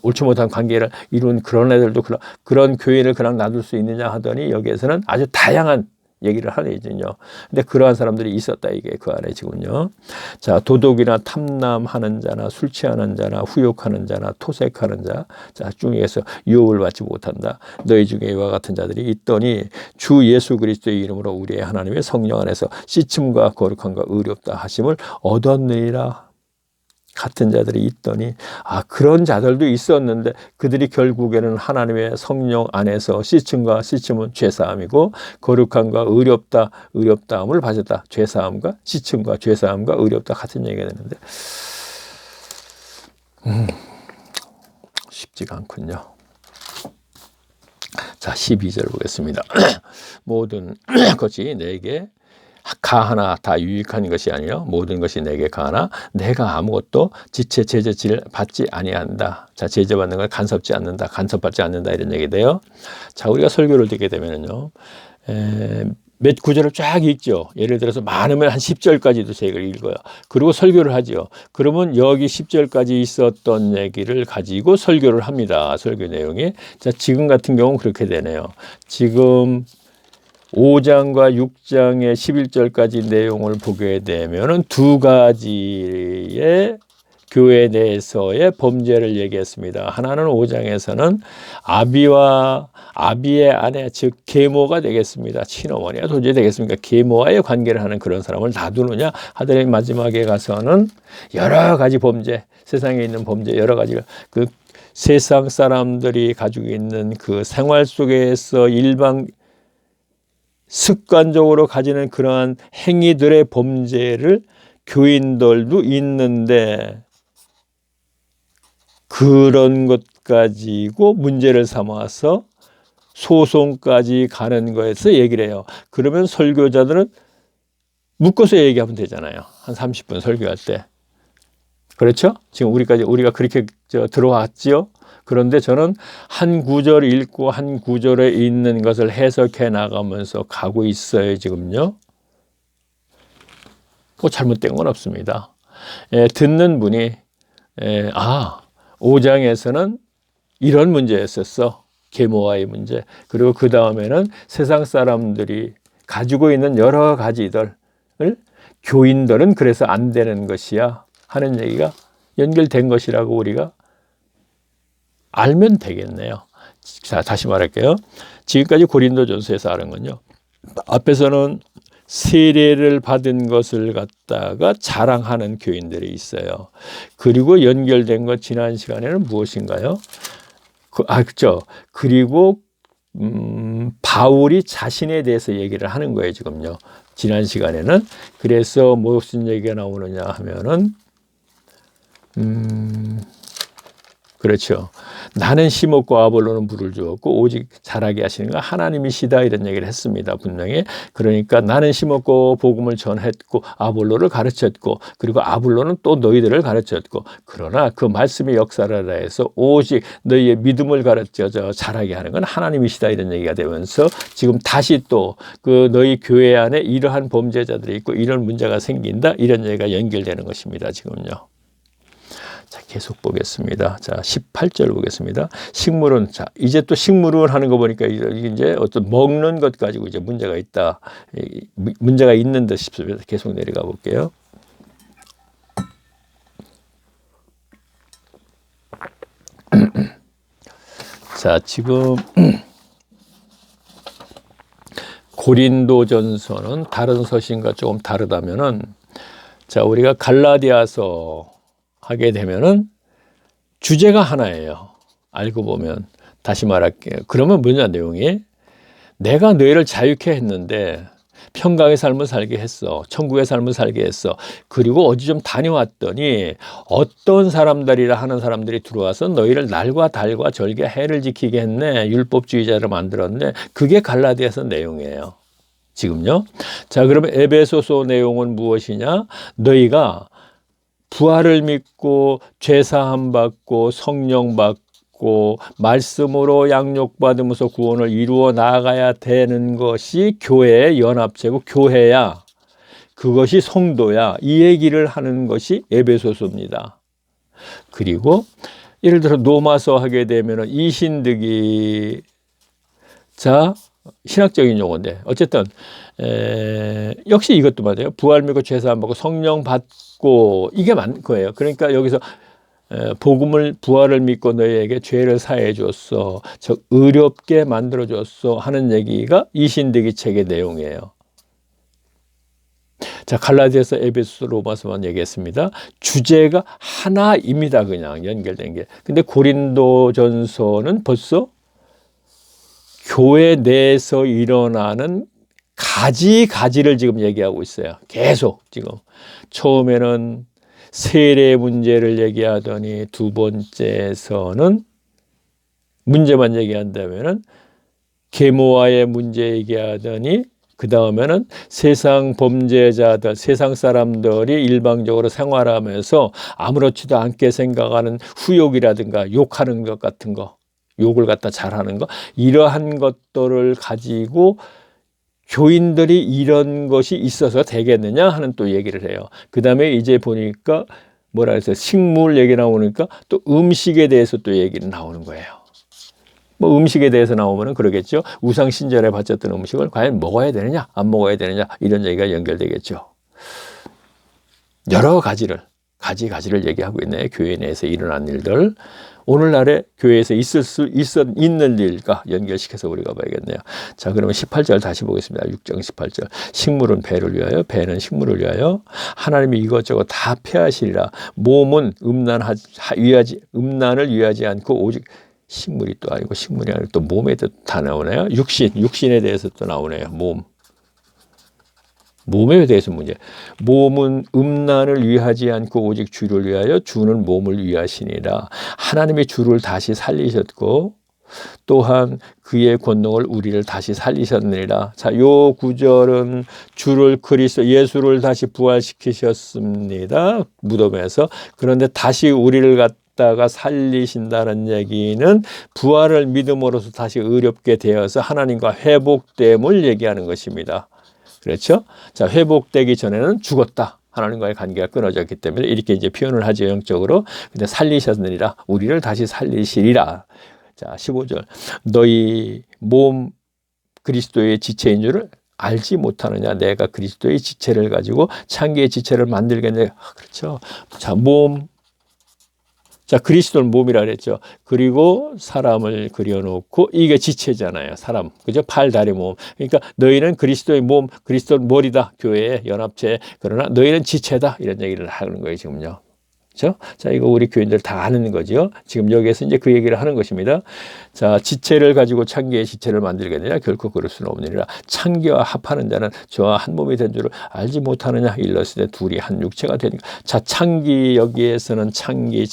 옳지 못한 관계를 이룬 그런 애들도 그런 교회를 그냥 놔둘 수 있느냐 하더니, 여기에서는 아주 다양한 얘기를 하네요. 근데 그러한 사람들이 있었다 이게 그 안에 지금요. 자, 도둑이나 탐남하는 자나 술 취하는 자나 후욕하는 자나 토색하는 자, 자 중에서 유혹을 받지 못한다. 너희 중에 이와 같은 자들이 있더니 주 예수 그리스도의 이름으로 우리의 하나님의 성령 안에서 씻음과 거룩함과 의롭다 하심을 얻었느니라. 같은 자들이 있더니 그런 자들도 있었는데 그들이 결국에는 하나님의 성령 안에서 씻음과 씻음은 죄사함이고 거룩함과 의롭다함을 받았다. 죄사함과 씻음과 죄사함과 의롭다 같은 얘기가 되는데 쉽지가 않군요. 자, 12절 보겠습니다. 모든 것이 내게 가하나 다 유익한 것이 아니요 모든 것이 내게 가하나 내가 아무것도 지체 제재를 받지 아니한다. 자, 제재받는 걸 간섭지 않는다. 간섭받지 않는다 이런 얘기돼요. 자, 우리가 설교를 듣게 되면은요. 몇 구절을 쫙 읽죠. 예를 들어서 많으면 한 10절까지도 저희가 읽어요. 그리고 설교를 하죠. 그러면 여기 10절까지 있었던 얘기를 가지고 설교를 합니다. 설교 내용이. 자, 지금 같은 경우는 그렇게 되네요. 지금 5장과 6장의 11절까지 내용을 보게 되면은 두 가지의 교회 내에서의 범죄를 얘기했습니다. 하나는 5장에서는 아비의 아내, 즉 계모가 되겠습니다. 친어머니가 도저히 되겠습니까? 계모와의 관계를 하는 그런 사람을 놔두느냐 하더니 마지막에 가서는 여러 가지 범죄, 세상에 있는 범죄 여러 가지가 그 세상 사람들이 가지고 있는 그 생활 속에서 습관적으로 가지는 그러한 행위들의 범죄를 교인들도 있는데 그런 것 가지고 문제를 삼아서 소송까지 가는 거에서 얘기를 해요. 그러면 설교자들은 묶어서 얘기하면 되잖아요. 한 30분 설교할 때. 그렇죠? 지금 우리가 그렇게 들어왔지요. 그런데 저는 한 구절 읽고 한 구절에 있는 것을 해석해 나가면서 가고 있어요, 지금요. 잘못된 건 없습니다. 듣는 분이 5장에서는 이런 문제였었어. 계모와의 문제. 그리고 그 다음에는 세상 사람들이 가지고 있는 여러 가지들을 교인들은 그래서 안 되는 것이야 하는 얘기가 연결된 것이라고 우리가 알면 되겠네요. 자, 다시 말할게요. 지금까지 고린도전서에서 아는 건요. 앞에서는 세례를 받은 것을 갖다가 자랑하는 교인들이 있어요. 그리고 연결된 것 지난 시간에는 무엇인가요? 그렇죠. 그리고 바울이 자신에 대해서 얘기를 하는 거예요, 지금요. 지난 시간에는. 그래서 무슨 얘기가 나오느냐 하면은 그렇죠. 나는 심었고 아볼로는 물을 주었고 오직 자라게 하시는 건 하나님이시다 이런 얘기를 했습니다. 분명히. 그러니까 나는 심었고 복음을 전했고 아볼로를 가르쳤고 그리고 아볼로는 또 너희들을 가르쳤고 그러나 그 말씀의 역사를 해서 오직 너희의 믿음을 가르쳐 자라게 하는 건 하나님이시다 이런 얘기가 되면서 지금 다시 또 그 너희 교회 안에 이러한 범죄자들이 있고 이런 문제가 생긴다 이런 얘기가 연결되는 것입니다. 지금요. 자, 계속 보겠습니다. 자, 18절 보겠습니다. 식물은, 자, 이제 또 식물을 하는 거 보니까 이제 어떤 먹는 것 가지고 이제 문제가 있다. 문제가 있는 듯 싶습니다. 계속 내려가 볼게요. 자, 지금 고린도전서는 다른 서신과 조금 다르다면은 자, 우리가 갈라디아서 하게 되면은 주제가 하나예요. 알고 보면 다시 말할게요. 그러면 뭐냐 내용이 내가 너희를 자유케 했는데 평강의 삶을 살게 했어. 천국의 삶을 살게 했어. 그리고 어디 좀 다녀왔더니 어떤 사람들이라 하는 사람들이 들어와서 너희를 날과 달과 절개 해를 지키게 했네. 율법주의자를 만들었네. 그게 갈라디아서 내용이에요. 지금요. 자, 그러면 에베소서 내용은 무엇이냐? 너희가 부활을 믿고 죄사함 받고 성령 받고 말씀으로 양육받으면서 구원을 이루어 나가야 되는 것이 교회의 연합체고 교회야. 그것이 성도야. 이 얘기를 하는 것이 에베소서입니다. 그리고 예를 들어 로마서 하게 되면 이신득이 자 신학적인 용어인데 어쨌든 역시 이것도 맞아요. 부활 믿고 죄사함 받고 성령 받고 이게 맞는 거예요. 그러니까 여기서 복음을 부활을 믿고 너희에게 죄를 사해 줬어. 즉 의롭게 만들어 줬어 하는 얘기가 이신대기 책의 내용이에요. 자, 갈라디아서, 에베소, 로마서만 얘기했습니다. 주제가 하나입니다. 그냥 연결된 게. 근데 고린도전서는 벌써 교회 내에서 일어나는 가지를 지금 얘기하고 있어요. 계속 지금. 처음에는 세례 문제를 얘기하더니 두 번째에서는 문제만 얘기한다면은 계모와의 문제 얘기하더니 그 다음에는 세상 범죄자들, 세상 사람들이 일방적으로 생활하면서 아무렇지도 않게 생각하는 후욕이라든가 욕하는 것 같은 거, 욕을 갖다 잘하는 거, 이러한 것들을 가지고 교인들이 이런 것이 있어서 되겠느냐 하는 또 얘기를 해요. 그 다음에 이제 보니까 뭐라 해서 식물 얘기 나오니까 또 음식에 대해서 또 얘기는 나오는 거예요. 뭐 음식에 대해서 나오면은 그러겠죠. 우상 신전에 바쳤던 음식을 과연 먹어야 되느냐, 안 먹어야 되느냐 이런 얘기가 연결되겠죠. 여러 가지를 얘기하고 있네. 교회 내에서 일어난 일들. 오늘날에 교회에서 있는 일과 연결시켜서 우리가 봐야겠네요. 자, 그러면 18절 다시 보겠습니다. 6장 18절. 식물은 배를 위하여, 배는 식물을 위하여 하나님이 이것저것 다 폐하시리라. 몸은 음란을 위하지 않고 오직 식물이 또 아니고 식물이 아니고 또 몸에 다 나오네요. 육신에 대해서 또 나오네요. 몸에 대해서 문제. 몸은 음란을 위하지 않고 오직 주를 위하여 주는 몸을 위하시니라. 하나님이 주를 다시 살리셨고 또한 그의 권능을 우리를 다시 살리셨느니라. 자, 요 구절은 주를 예수를 다시 부활시키셨습니다. 무덤에서. 그런데 다시 우리를 갖다가 살리신다는 얘기는 부활을 믿음으로써 다시 의롭게 되어서 하나님과 회복됨을 얘기하는 것입니다. 그렇죠? 자, 회복되기 전에는 죽었다. 하나님과의 관계가 끊어졌기 때문에 이렇게 이제 표현을 하죠, 영적으로. 근데 살리셨느니라. 우리를 다시 살리시리라. 자, 15절. 너희 몸 그리스도의 지체인 줄을 알지 못하느냐. 내가 그리스도의 지체를 가지고 창기의 지체를 만들겠네. 그렇죠. 자, 자, 그리스도는 몸이라 그랬죠. 그리고 사람을 그려놓고 이게 지체잖아요. 사람. 그죠? 팔, 다리, 몸. 그러니까 너희는 그리스도의 몸, 그리스도는 머리다. 교회의 연합체. 그러나 너희는 지체다. 이런 얘기를 하는 거예요, 지금요. 그렇죠? 자, 이거 우리 교인들 다 아는 거죠. 지금 여기에서 이제 그 얘기를 하는 것입니다. 자, 지체를 가지고 창기의 지체를 만들겠느냐? 결코 그럴 수는 없느니라. 창기와 합하는 자는 저와 한 몸이 된 줄을 알지 못하느냐? 일렀을 때 둘이 한 육체가 되니까. 자, 창기 여기에서는 창기.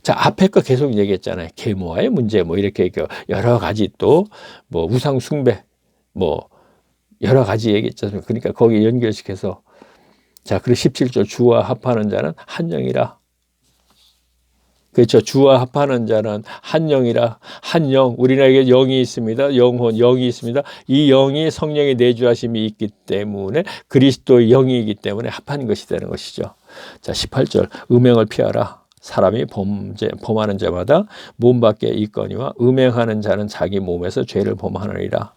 자, 앞에 거 계속 얘기했잖아요. 계모와의 문제 뭐 이렇게 여러 가지 또 뭐 우상 숭배 뭐 여러 가지 얘기했잖아요. 그러니까 거기 연결시켜서 자, 그리고 17절 주와 합하는 자는 한 영이라. 그렇죠. 주와 합하는 자는 한 영이라. 한 영. 우리에게 영이 있습니다. 영혼, 영이 있습니다. 이 영이 성령의 내주하심이 있기 때문에 그리스도의 영이기 때문에 합하는 것이 되는 것이죠. 자, 18절. 음행을 피하라. 사람이 범하는 자마다 몸 밖에 있거니와 음행하는 자는 자기 몸에서 죄를 범하느니라.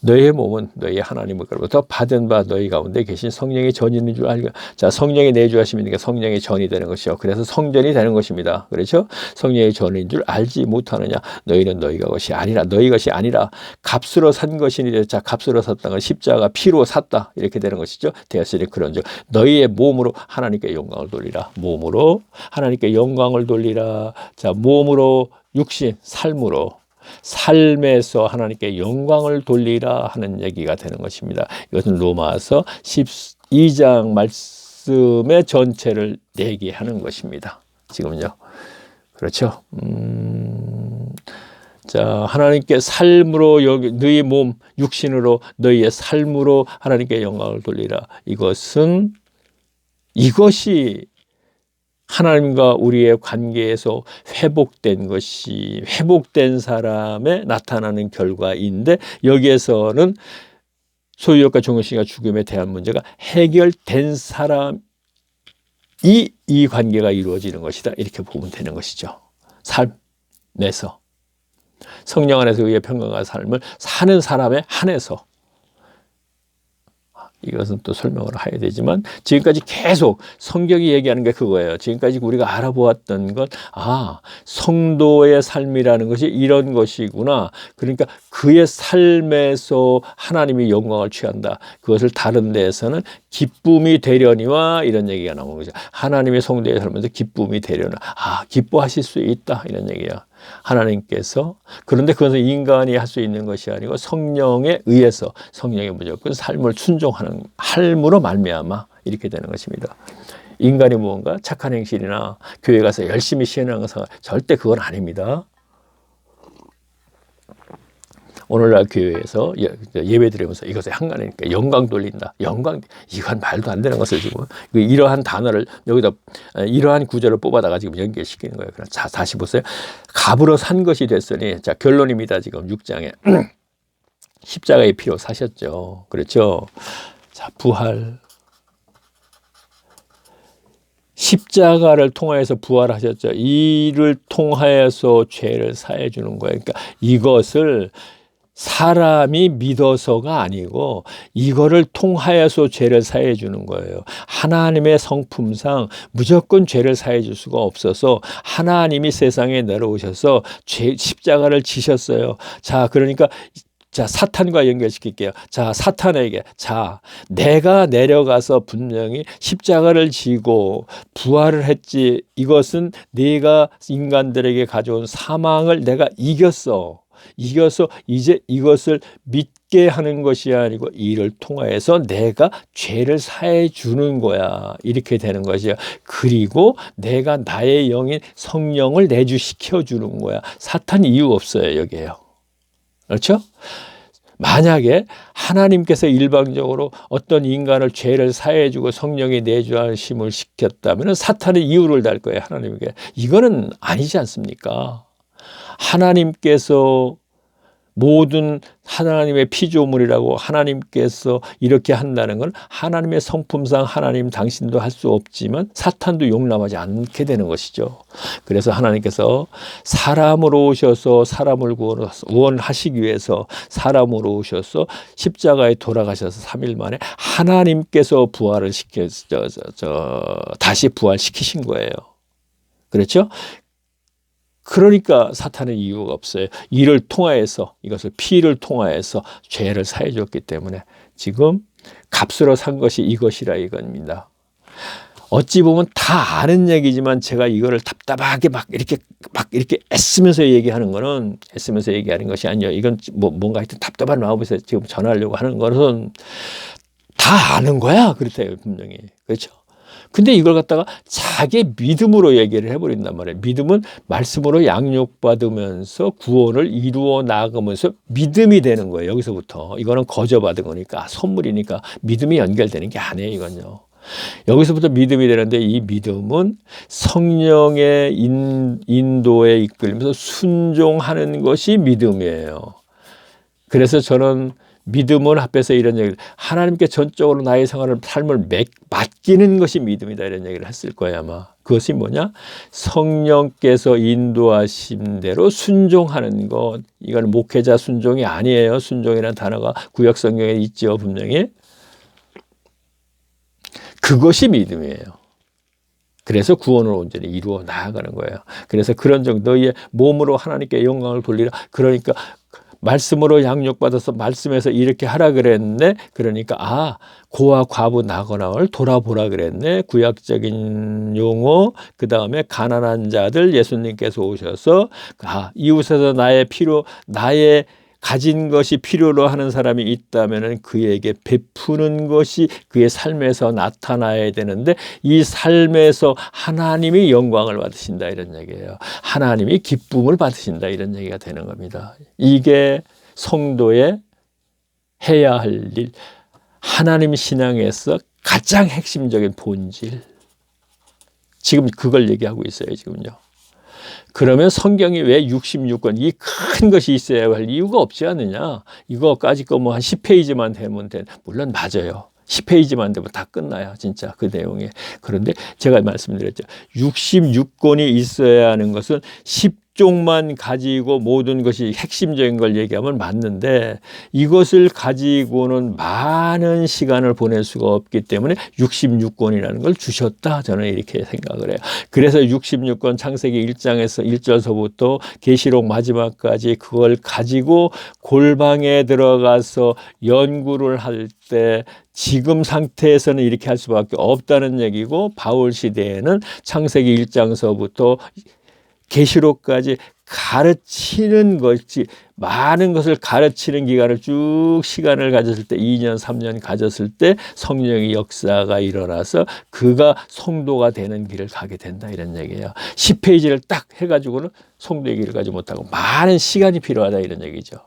너희의 몸은 너희 하나님으로부터 받은 바 너희 가운데 계신 성령의 전이인 줄 알고. 자, 성령의 내주하심이니까 성령의 전이 되는 것이요. 그래서 성전이 되는 것입니다. 그렇죠? 성령의 전인 줄 알지 못하느냐. 너희는 너희 것이 아니라 너희 것이 아니라 값으로 산 것이니. 자, 값으로 샀다는 건 십자가 피로 샀다. 이렇게 되는 것이죠. 되었으니 그런즉 너희의 몸으로 하나님께 영광을 돌리라. 몸으로 하나님께 영광을 돌리라. 자, 몸으로 육신, 삶에서 하나님께 영광을 돌리라 하는 얘기가 되는 것입니다. 이것은 로마서 12장 말씀의 전체를 얘기하는 것입니다. 지금요. 그렇죠. 자, 하나님께 삶으로 너희 몸 육신으로 너희의 삶으로 하나님께 영광을 돌리라. 이것이 하나님과 우리의 관계에서 회복된 사람에 나타나는 결과인데 여기에서는 소유욕과 종교심과 죽음에 대한 문제가 해결된 사람이 이 관계가 이루어지는 것이다. 이렇게 보면 되는 것이죠. 삶에서. 성령 안에서 의의 평강한 삶을 사는 사람에 한해서, 이것은 또 설명을 해야 되지만 지금까지 계속 성경이 얘기하는 게 그거예요. 지금까지 우리가 알아보았던 것, 성도의 삶이라는 것이 이런 것이구나. 그러니까 그의 삶에서 하나님이 영광을 취한다. 그것을 다른 데에서는 기쁨이 되려니와 이런 얘기가 나오는 거죠. 하나님의 성도의 삶에서 기쁨이 되려나. 기뻐하실 수 있다. 이런 얘기야. 하나님께서. 그런데 그것은 인간이 할 수 있는 것이 아니고 성령에 의해서, 성령의 무조건 삶을 순종하는 삶으로 말미암아 이렇게 되는 것입니다. 인간이 무언가 착한 행실이나 교회 가서 열심히 신앙하는 것은 절대 그건 아닙니다. 오늘날 교회에서 예배 드리면서 이것에 한간이니까 영광 돌린다. 영광, 이건 말도 안 되는 것을 지금 이러한 단어를 여기다, 이러한 구절을 뽑아다가 지금 연결시키는 거예요. 자, 다시 보세요. 값으로 산 것이 됐으니, 자, 결론입니다. 지금 6장에. 십자가의 피로 사셨죠. 그렇죠. 자, 부활. 십자가를 통하여서 부활하셨죠. 이를 통하여서 죄를 사해 주는 거예요. 그러니까 이것을 사람이 믿어서가 아니고 이거를 통하여서 죄를 사해 주는 거예요. 하나님의 성품상 무조건 죄를 사해 줄 수가 없어서 하나님이 세상에 내려오셔서 십자가를 지셨어요. 자, 그러니까 자, 사탄과 연결시킬게요. 자, 사탄에게, 자, 내가 내려가서 분명히 십자가를 지고 부활을 했지. 이것은 네가 인간들에게 가져온 사망을 내가 이겼어. 이겨서 이제 이것을 믿게 하는 것이 아니고 이를 통하여서 내가 죄를 사해 주는 거야. 이렇게 되는 것이야. 그리고 내가 나의 영인 성령을 내주시켜 주는 거야. 사탄 이유 없어요, 여기에요. 그렇죠? 만약에 하나님께서 일방적으로 어떤 인간을 죄를 사해 주고 성령이 내주하심을 시켰다면 사탄은 이유를 달 거예요, 하나님에게. 이거는 아니지 않습니까? 하나님께서 모든 하나님의 피조물이라고 하나님께서 이렇게 한다는 건 하나님의 성품상 하나님 당신도 할 수 없지만 사탄도 용납하지 않게 되는 것이죠. 그래서 하나님께서 사람으로 오셔서 사람을 구원하시기 위해서 사람으로 오셔서 십자가에 돌아가셔서 3일 만에 하나님께서 부활을 다시 부활시키신 거예요. 그렇죠? 그러니까 사탄의 이유가 없어요. 이를 통하여서, 이것을 피를 통하여서 죄를 사해 줬기 때문에 지금 값으로 산 것이 이것이라 이겁니다. 어찌 보면 다 아는 얘기지만 제가 이거를 답답하게 막 이렇게 애쓰면서 얘기하는 거는, 애쓰면서 얘기하는 것이 아니에요. 이건 뭔가 하여튼 답답한 마음에서 지금 전하려고 하는 것은 다 아는 거야. 그렇대요, 분명히. 그렇죠? 근데 이걸 갖다가 자기 믿음으로 얘기를 해버린단 말이에요. 믿음은 말씀으로 양육받으면서 구원을 이루어 나가면서 믿음이 되는 거예요. 여기서부터. 이거는 거저받은 거니까, 선물이니까 믿음이 연결되는 게 아니에요, 이건요. 여기서부터 믿음이 되는데 이 믿음은 성령의 인도에 이끌면서 순종하는 것이 믿음이에요. 그래서 저는 믿음을 앞에서 이런 얘기를, 하나님께 전적으로 나의 삶을 맡기는 것이 믿음이다, 이런 얘기를 했을 거예요, 아마. 그것이 뭐냐? 성령께서 인도하신 대로 순종하는 것. 이건 목회자 순종이 아니에요. 순종이라는 단어가 구약 성경에 있죠, 분명히. 그것이 믿음이에요. 그래서 구원을 온전히 이루어 나아가는 거예요. 그래서 그런 정도의 몸으로 하나님께 영광을 돌리라. 그러니까 말씀으로 양육받아서 말씀에서 이렇게 하라 그랬네. 그러니까 고아 과부 나그네를 돌아보라 그랬네. 구약적인 용어. 그 다음에 가난한 자들 예수님께서 오셔서 이웃에서 나의 가진 것이 필요로 하는 사람이 있다면 그에게 베푸는 것이 그의 삶에서 나타나야 되는데 이 삶에서 하나님이 영광을 받으신다, 이런 얘기예요. 하나님이 기쁨을 받으신다, 이런 얘기가 되는 겁니다. 이게 성도의 해야 할 일, 하나님 신앙에서 가장 핵심적인 본질. 지금 그걸 얘기하고 있어요, 지금요. 그러면 성경이 왜 66권, 이 큰 것이 있어야 할 이유가 없지 않느냐? 이거까지 거 한 10페이지만 되면 물론 맞아요. 10페이지만 되면 다 끝나요, 진짜 그 내용에. 그런데 제가 말씀드렸죠. 66권이 있어야 하는 것은 이쪽만 가지고 모든 것이 핵심적인 걸 얘기하면 맞는데 이것을 가지고는 많은 시간을 보낼 수가 없기 때문에 66권이라는 걸 주셨다. 저는 이렇게 생각을 해요. 그래서 66권 창세기 1장에서 1절서부터 계시록 마지막까지 그걸 가지고 골방에 들어가서 연구를 할 때 지금 상태에서는 이렇게 할 수밖에 없다는 얘기고, 바울 시대에는 창세기 1장서부터 계시록까지 가르치는 것이, 많은 것을 가르치는 기간을 쭉 시간을 가졌을 때, 2년 3년 가졌을 때 성령의 역사가 일어나서 그가 성도가 되는 길을 가게 된다, 이런 얘기예요. 10페이지를 딱 해가지고는 성도의 길을 가지 못하고 많은 시간이 필요하다, 이런 얘기죠.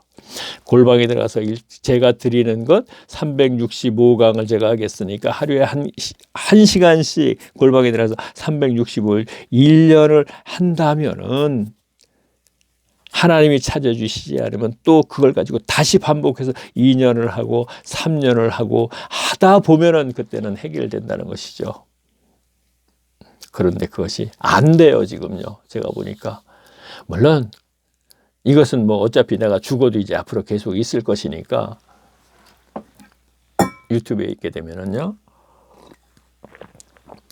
골방에 들어가서 제가 드리는 것 365강을 제가 하겠으니까 하루에 한 시간씩 골방에 들어가서 365일 1년을 한다면은, 하나님이 찾아주시지 않으면 또 그걸 가지고 다시 반복해서 2년을 하고 3년을 하고 하다 보면은 그때는 해결된다는 것이죠. 그런데 그것이 안 돼요, 지금요. 제가 보니까. 물론 이것은 뭐 어차피 내가 죽어도 이제 앞으로 계속 있을 것이니까, 유튜브에 있게 되면은요,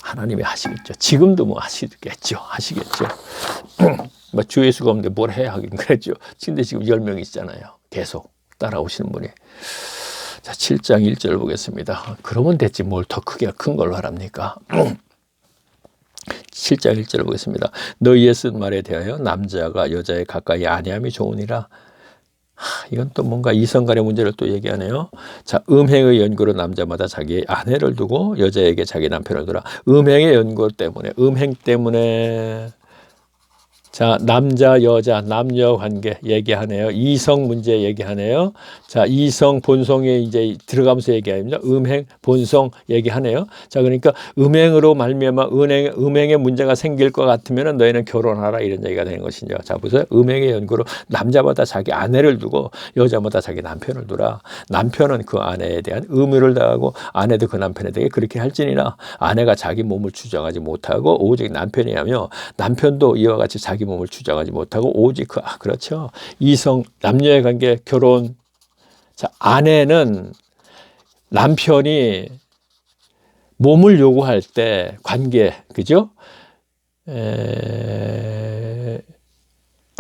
하나님이 하시겠죠. 지금도 뭐 하시겠죠. 뭐 주 예수가 없는데 뭘 해야 하긴 그랬죠. 근데 지금 10명이 있잖아요. 계속 따라오시는 분이. 자, 7장 1절 보겠습니다. 그러면 됐지 뭘 더 크게 큰 걸로 하랍니까? 7장 1절 보겠습니다. 너희의 쓴 말에 대하여 남자가 여자에 가까이 아니함이 좋으니라. 이건 또 뭔가 이성 간의 문제를 또 얘기하네요. 자, 음행의 연고로 남자마다 자기의 아내를 두고 여자에게 자기 남편을 두라. 음행의 연고 때문에, 음행 때문에. 자, 남자, 여자, 남녀 관계 얘기하네요. 이성 문제 얘기하네요. 자, 이성, 본성에 이제 들어가면서 얘기합니다. 음행, 본성 얘기하네요. 자, 그러니까 음행으로 말미암아 음행의 문제가 생길 것 같으면 너희는 결혼하라, 이런 얘기가 되는 것이죠. 자, 보세요. 음행의 연고로 남자마다 자기 아내를 두고 여자마다 자기 남편을 두라. 남편은 그 아내에 대한 의무를 다하고 아내도 그 남편에 대해 그렇게 할지니라. 아내가 자기 몸을 주장하지 못하고 오직 남편이 하며, 남편도 이와 같이 자기 몸을 주장하지 못하고 오직 그렇죠. 이성, 남녀의 관계, 결혼. 자, 아내는 남편이 몸을 요구할 때 관계, 그죠?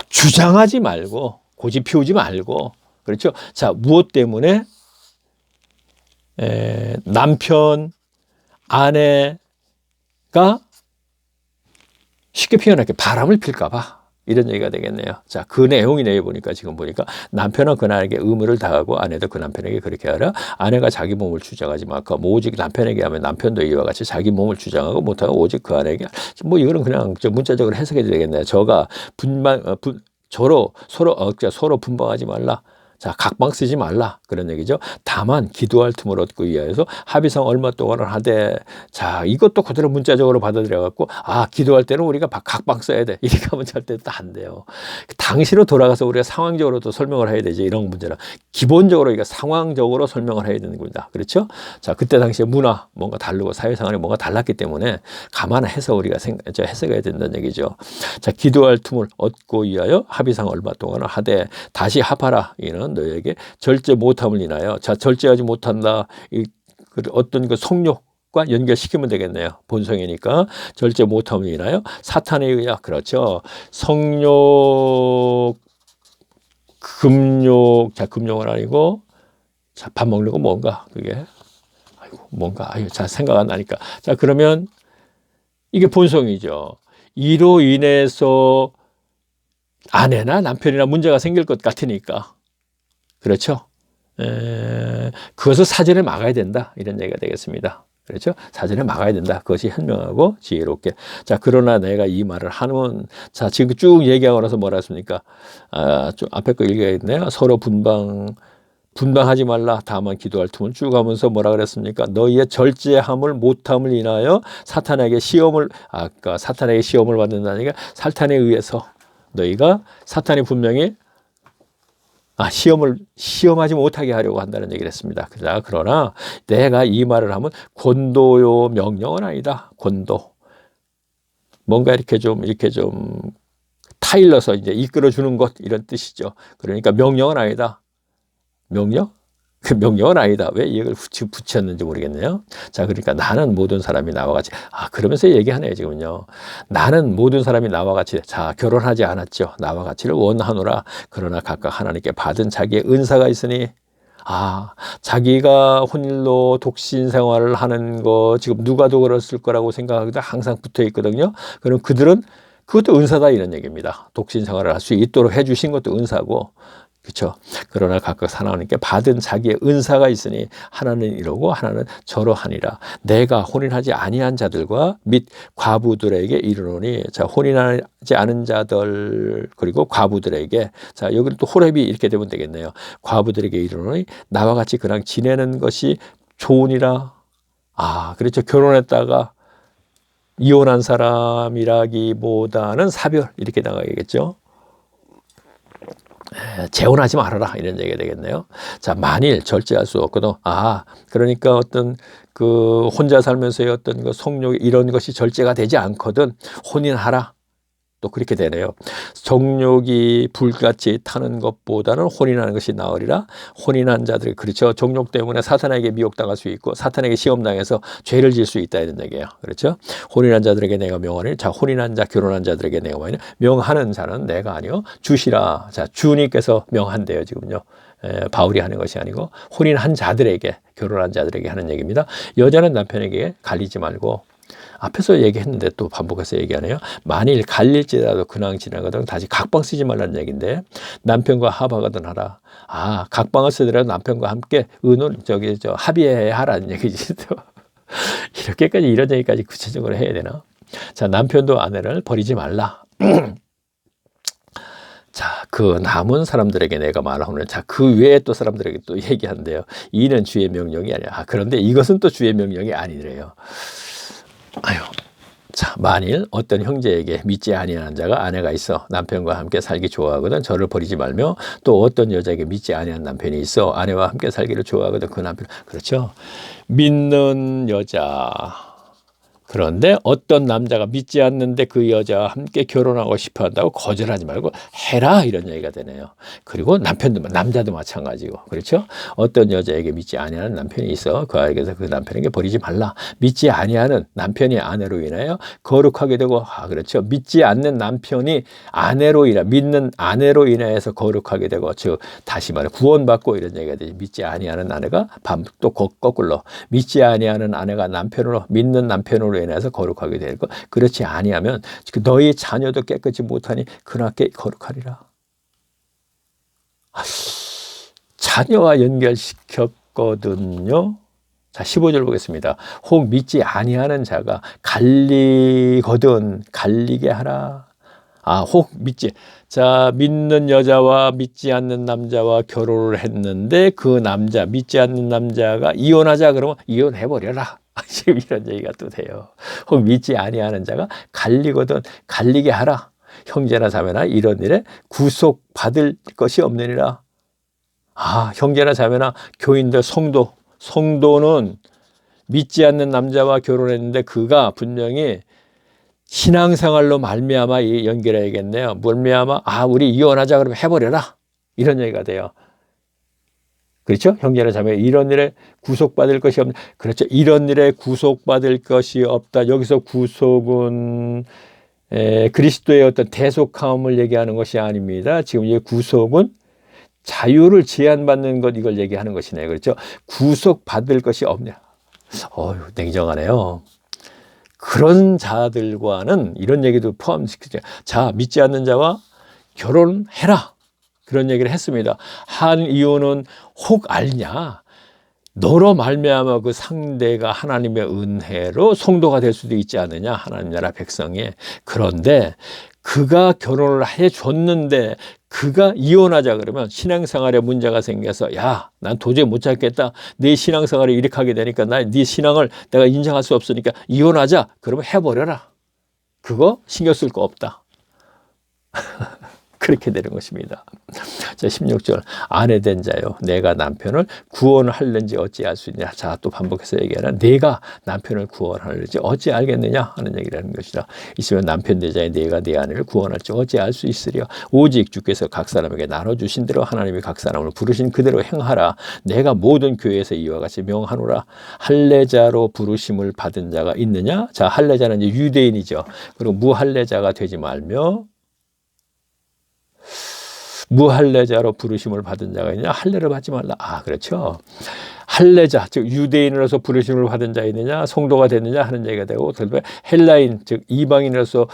주장하지 말고, 고집 피우지 말고, 그렇죠? 자, 무엇 때문에? 남편, 아내가 쉽게 표현할게, 바람을 필까봐, 이런 얘기가 되겠네요. 자, 그 내용이 보니까, 지금 보니까 남편은 그날에게 의무를 다하고 아내도 그 남편에게 그렇게 하라. 아내가 자기 몸을 주장하지 말고 오직 남편에게 하면 남편도 이와 같이 자기 몸을 주장하고 못하고 오직 그 아내에게. 뭐 이거는 그냥 문자적으로 해석해도 되겠네요. 저가 서로 분방하지 말라. 자, 각방 쓰지 말라, 그런 얘기죠. 다만 기도할 틈을 얻기 위하여서 합의상 얼마 동안을 하되. 자, 이것도 그대로 문자적으로 받아들여 갖고, 기도할 때는 우리가 각방 써야 돼, 이렇게 하면 절대 또 안 돼요. 당시로 돌아가서 우리가 상황적으로 또 설명을 해야 되지. 이런 문제는 기본적으로 이거 상황적으로 설명을 해야 되는 겁니다. 그렇죠? 자, 그때 당시에 문화 뭔가 다르고 사회생활이 뭔가 달랐기 때문에 감안해서 우리가 해석해야 된다는 얘기죠. 자, 기도할 틈을 얻고 위하여 합의상 얼마 동안을 하되 다시 합하라. 이는 너에게 절제 못함을 인하여. 자, 절제하지 못한다. 어떤 그 성욕과 연결시키면 되겠네요. 본성이니까. 절제 못함을 인하여 사탄에 의하. 그렇죠. 성욕, 금욕. 자, 금욕은 아니고, 자, 밥 먹는 거 뭔가, 그게. 자, 생각 안 나니까. 자, 그러면 이게 본성이죠. 이로 인해서 아내나 남편이나 문제가 생길 것 같으니까. 그렇죠? 그것을 사전에 막아야 된다, 이런 얘기가 되겠습니다. 그렇죠? 사전에 막아야 된다. 그것이 현명하고 지혜롭게. 자, 그러나 내가 이 말을 하면, 자, 지금 쭉 얘기하고 나서 뭐라 했습니까? 좀 앞에 거 읽어야겠네요. 서로 분방하지 말라. 다만 기도할 틈을 쭉 하면서 뭐라 그랬습니까? 너희의 절제함을 못함을 인하여 사탄에게 시험을 받는다니까, 사탄에 의해서 너희가, 사탄이 분명히 시험하지 못하게 하려고 한다는 얘기를 했습니다. 그러나 내가 이 말을 하면 권도요 명령은 아니다. 권도. 뭔가 이렇게 좀 파일럿을 이제 이끌어주는 것, 이런 뜻이죠. 그러니까 명령은 아니다. 명령? 그 명령은 아니다. 왜 이걸 붙였는지 모르겠네요. 자, 그러니까 나는 모든 사람이 나와 같이, 그러면서 얘기하네요, 지금은요. 나는 모든 사람이 나와 같이, 자, 결혼하지 않았죠. 나와 같이를 원하노라. 그러나 각각 하나님께 받은 자기의 은사가 있으니, 자기가 혼일로 독신 생활을 하는 거, 지금 누가도 그랬을 거라고 생각하기도 항상 붙어 있거든요. 그럼 그들은 그것도 은사다, 이런 얘기입니다. 독신 생활을 할 수 있도록 해주신 것도 은사고, 그렇죠. 그러나 각각 하나님께 받은 자기의 은사가 있으니 하나는 이러고 하나는 저러하니라. 내가 혼인하지 아니한 자들과 및 과부들에게 이르노니, 자, 혼인하지 않은 자들 그리고 과부들에게, 자, 여기는 또 호렙이 이렇게 되면 되겠네요. 과부들에게 이르노니 나와 같이 그냥 지내는 것이 좋으니라. 그렇죠. 결혼했다가 이혼한 사람이라기보다는 사별, 이렇게 나가야겠죠. 재혼하지 말아라, 이런 얘기가 되겠네요. 자, 만일 절제할 수 없거든. 그러니까 어떤 그 혼자 살면서의 어떤 그 성욕, 이런 것이 절제가 되지 않거든 혼인하라. 또 그렇게 되네요. 정욕이 불같이 타는 것보다는 혼인하는 것이 나으리라. 혼인한 자들이, 그렇죠. 정욕 때문에 사탄에게 미혹당할 수 있고 사탄에게 시험당해서 죄를 질 수 있다, 이런 얘기예요. 그렇죠. 혼인한 자들에게 내가 명하니, 자, 혼인한 자, 결혼한 자들에게 내가 명하는 자는 내가 아니요 주시라. 자, 주님께서 명한대요, 지금요. 바울이 하는 것이 아니고 혼인한 자들에게, 결혼한 자들에게 하는 얘기입니다. 여자는 남편에게 갈리지 말고, 앞에서 얘기했는데 또 반복해서 얘기하네요. 만일 갈릴지라도 근황 지나거든 다시 각방 쓰지 말라는 얘기인데, 남편과 합하거든 하라. 각방을 쓰더라도 남편과 함께 합의해야 하라는 얘기지. 또 이렇게까지, 이런 얘기까지 구체적으로 해야 되나? 자, 남편도 아내를 버리지 말라. 자, 그 남은 사람들에게 내가 말하오늘, 자, 그 외에 또 사람들에게 또 얘기한대요. 이는 주의 명령이 아니야. 그런데 이것은 또 주의 명령이 아니래요. 자, 만일 어떤 형제에게 믿지 아니하는 자가 아내가 있어 남편과 함께 살기 좋아하거든 저를 버리지 말며, 또 어떤 여자에게 믿지 아니하는 남편이 있어 아내와 함께 살기를 좋아하거든 그 남편, 그렇죠. 믿는 여자, 그런데 어떤 남자가 믿지 않는데 그 여자와 함께 결혼하고 싶어 한다고 거절하지 말고 해라, 이런 얘기가 되네요. 그리고 남자도 마찬가지고, 그렇죠. 어떤 여자에게 믿지 아니하는 남편이 있어 그에게서 그 남편에게 버리지 말라. 믿지 아니하는 남편이 아내로 인하여 거룩하게 되고, 그렇죠. 믿지 않는 남편이 믿는 아내로 인하여서 거룩하게 되고, 즉 다시 말해 구원받고, 이런 얘기가 되지. 믿지 아니하는 아내가 또 거꾸로 믿지 아니하는 아내가 믿는 남편으로 인해서 거룩하게 될 것. 그렇지 아니하면 너희 자녀도 깨끗이 못하니 그나께 거룩하리라. 자녀와 연결시켰거든요. 자, 15절 보겠습니다. 혹 믿지 아니하는 자가 갈리게 하라. 혹 믿는 여자와 믿지 않는 남자와 결혼을 했는데 그 남자, 믿지 않는 남자가 이혼하자 그러면 이혼해버려라. 지금 이런 얘기가 또 돼요. 혹 믿지 아니하는 자가 갈리게 하라. 형제나 자매나 이런 일에 구속받을 것이 없느니라. 형제나 자매나 교인들, 성도는 믿지 않는 남자와 결혼했는데 그가 분명히 신앙생활로 말미암아 연결해야겠네요. 말미암아 우리 이혼하자 그러면 해버려라, 이런 얘기가 돼요. 그렇죠? 형제나 자매, 이런 일에 구속받을 것이 없다. 그렇죠. 이런 일에 구속받을 것이 없다. 여기서 구속은 그리스도의 어떤 대속함을 얘기하는 것이 아닙니다. 지금 이 구속은 자유를 제한받는 것, 이걸 얘기하는 것이네요. 그렇죠? 구속받을 것이 없냐. 냉정하네요. 그런 자들과는 이런 얘기도 포함시키죠. 자, 믿지 않는 자와 결혼해라, 그런 얘기를 했습니다. 한 이유는 혹 알냐, 너로 말미암아 그 상대가 하나님의 은혜로 성도가 될 수도 있지 않느냐, 하나님 나라 백성이. 그런데 그가 결혼을 해줬는데 그가 이혼하자 그러면 신앙생활에 문제가 생겨서, 난 도저히 못 찾겠다, 네 신앙생활을 이렇게 하게 되니까 네 신앙을 내가 인정할 수 없으니까 이혼하자 그러면 해버려라. 그거 신경 쓸 거 없다. 그렇게 되는 것입니다. 자, 16절. 아내된 자요, 내가 남편을 구원하려는지 어찌 알 수 있냐. 자, 또 반복해서 얘기하는, 내가 남편을 구원하려는지 어찌 알겠느냐 하는 얘기라는 것이다. 있으면 남편 되자에 내가 내 아내를 구원할지 어찌 알 수 있으랴. 오직 주께서 각 사람에게 나눠주신 대로 하나님이 각 사람을 부르신 그대로 행하라. 내가 모든 교회에서 이와 같이 명하노라. 할례자로 부르심을 받은 자가 있느냐. 자, 할례자는 이제 유대인이죠. 그리고 무할례자가 되지 말며, 무할례자로 부르심을 받은 자가 있느냐. 할례를 받지 말라. 아, 그렇죠. 할례자, 즉 유대인으로서 부르심을 받은 자 있느냐, 성도가 됐느냐 하는 얘기가 되고, 헬라인, 즉 이방인으로서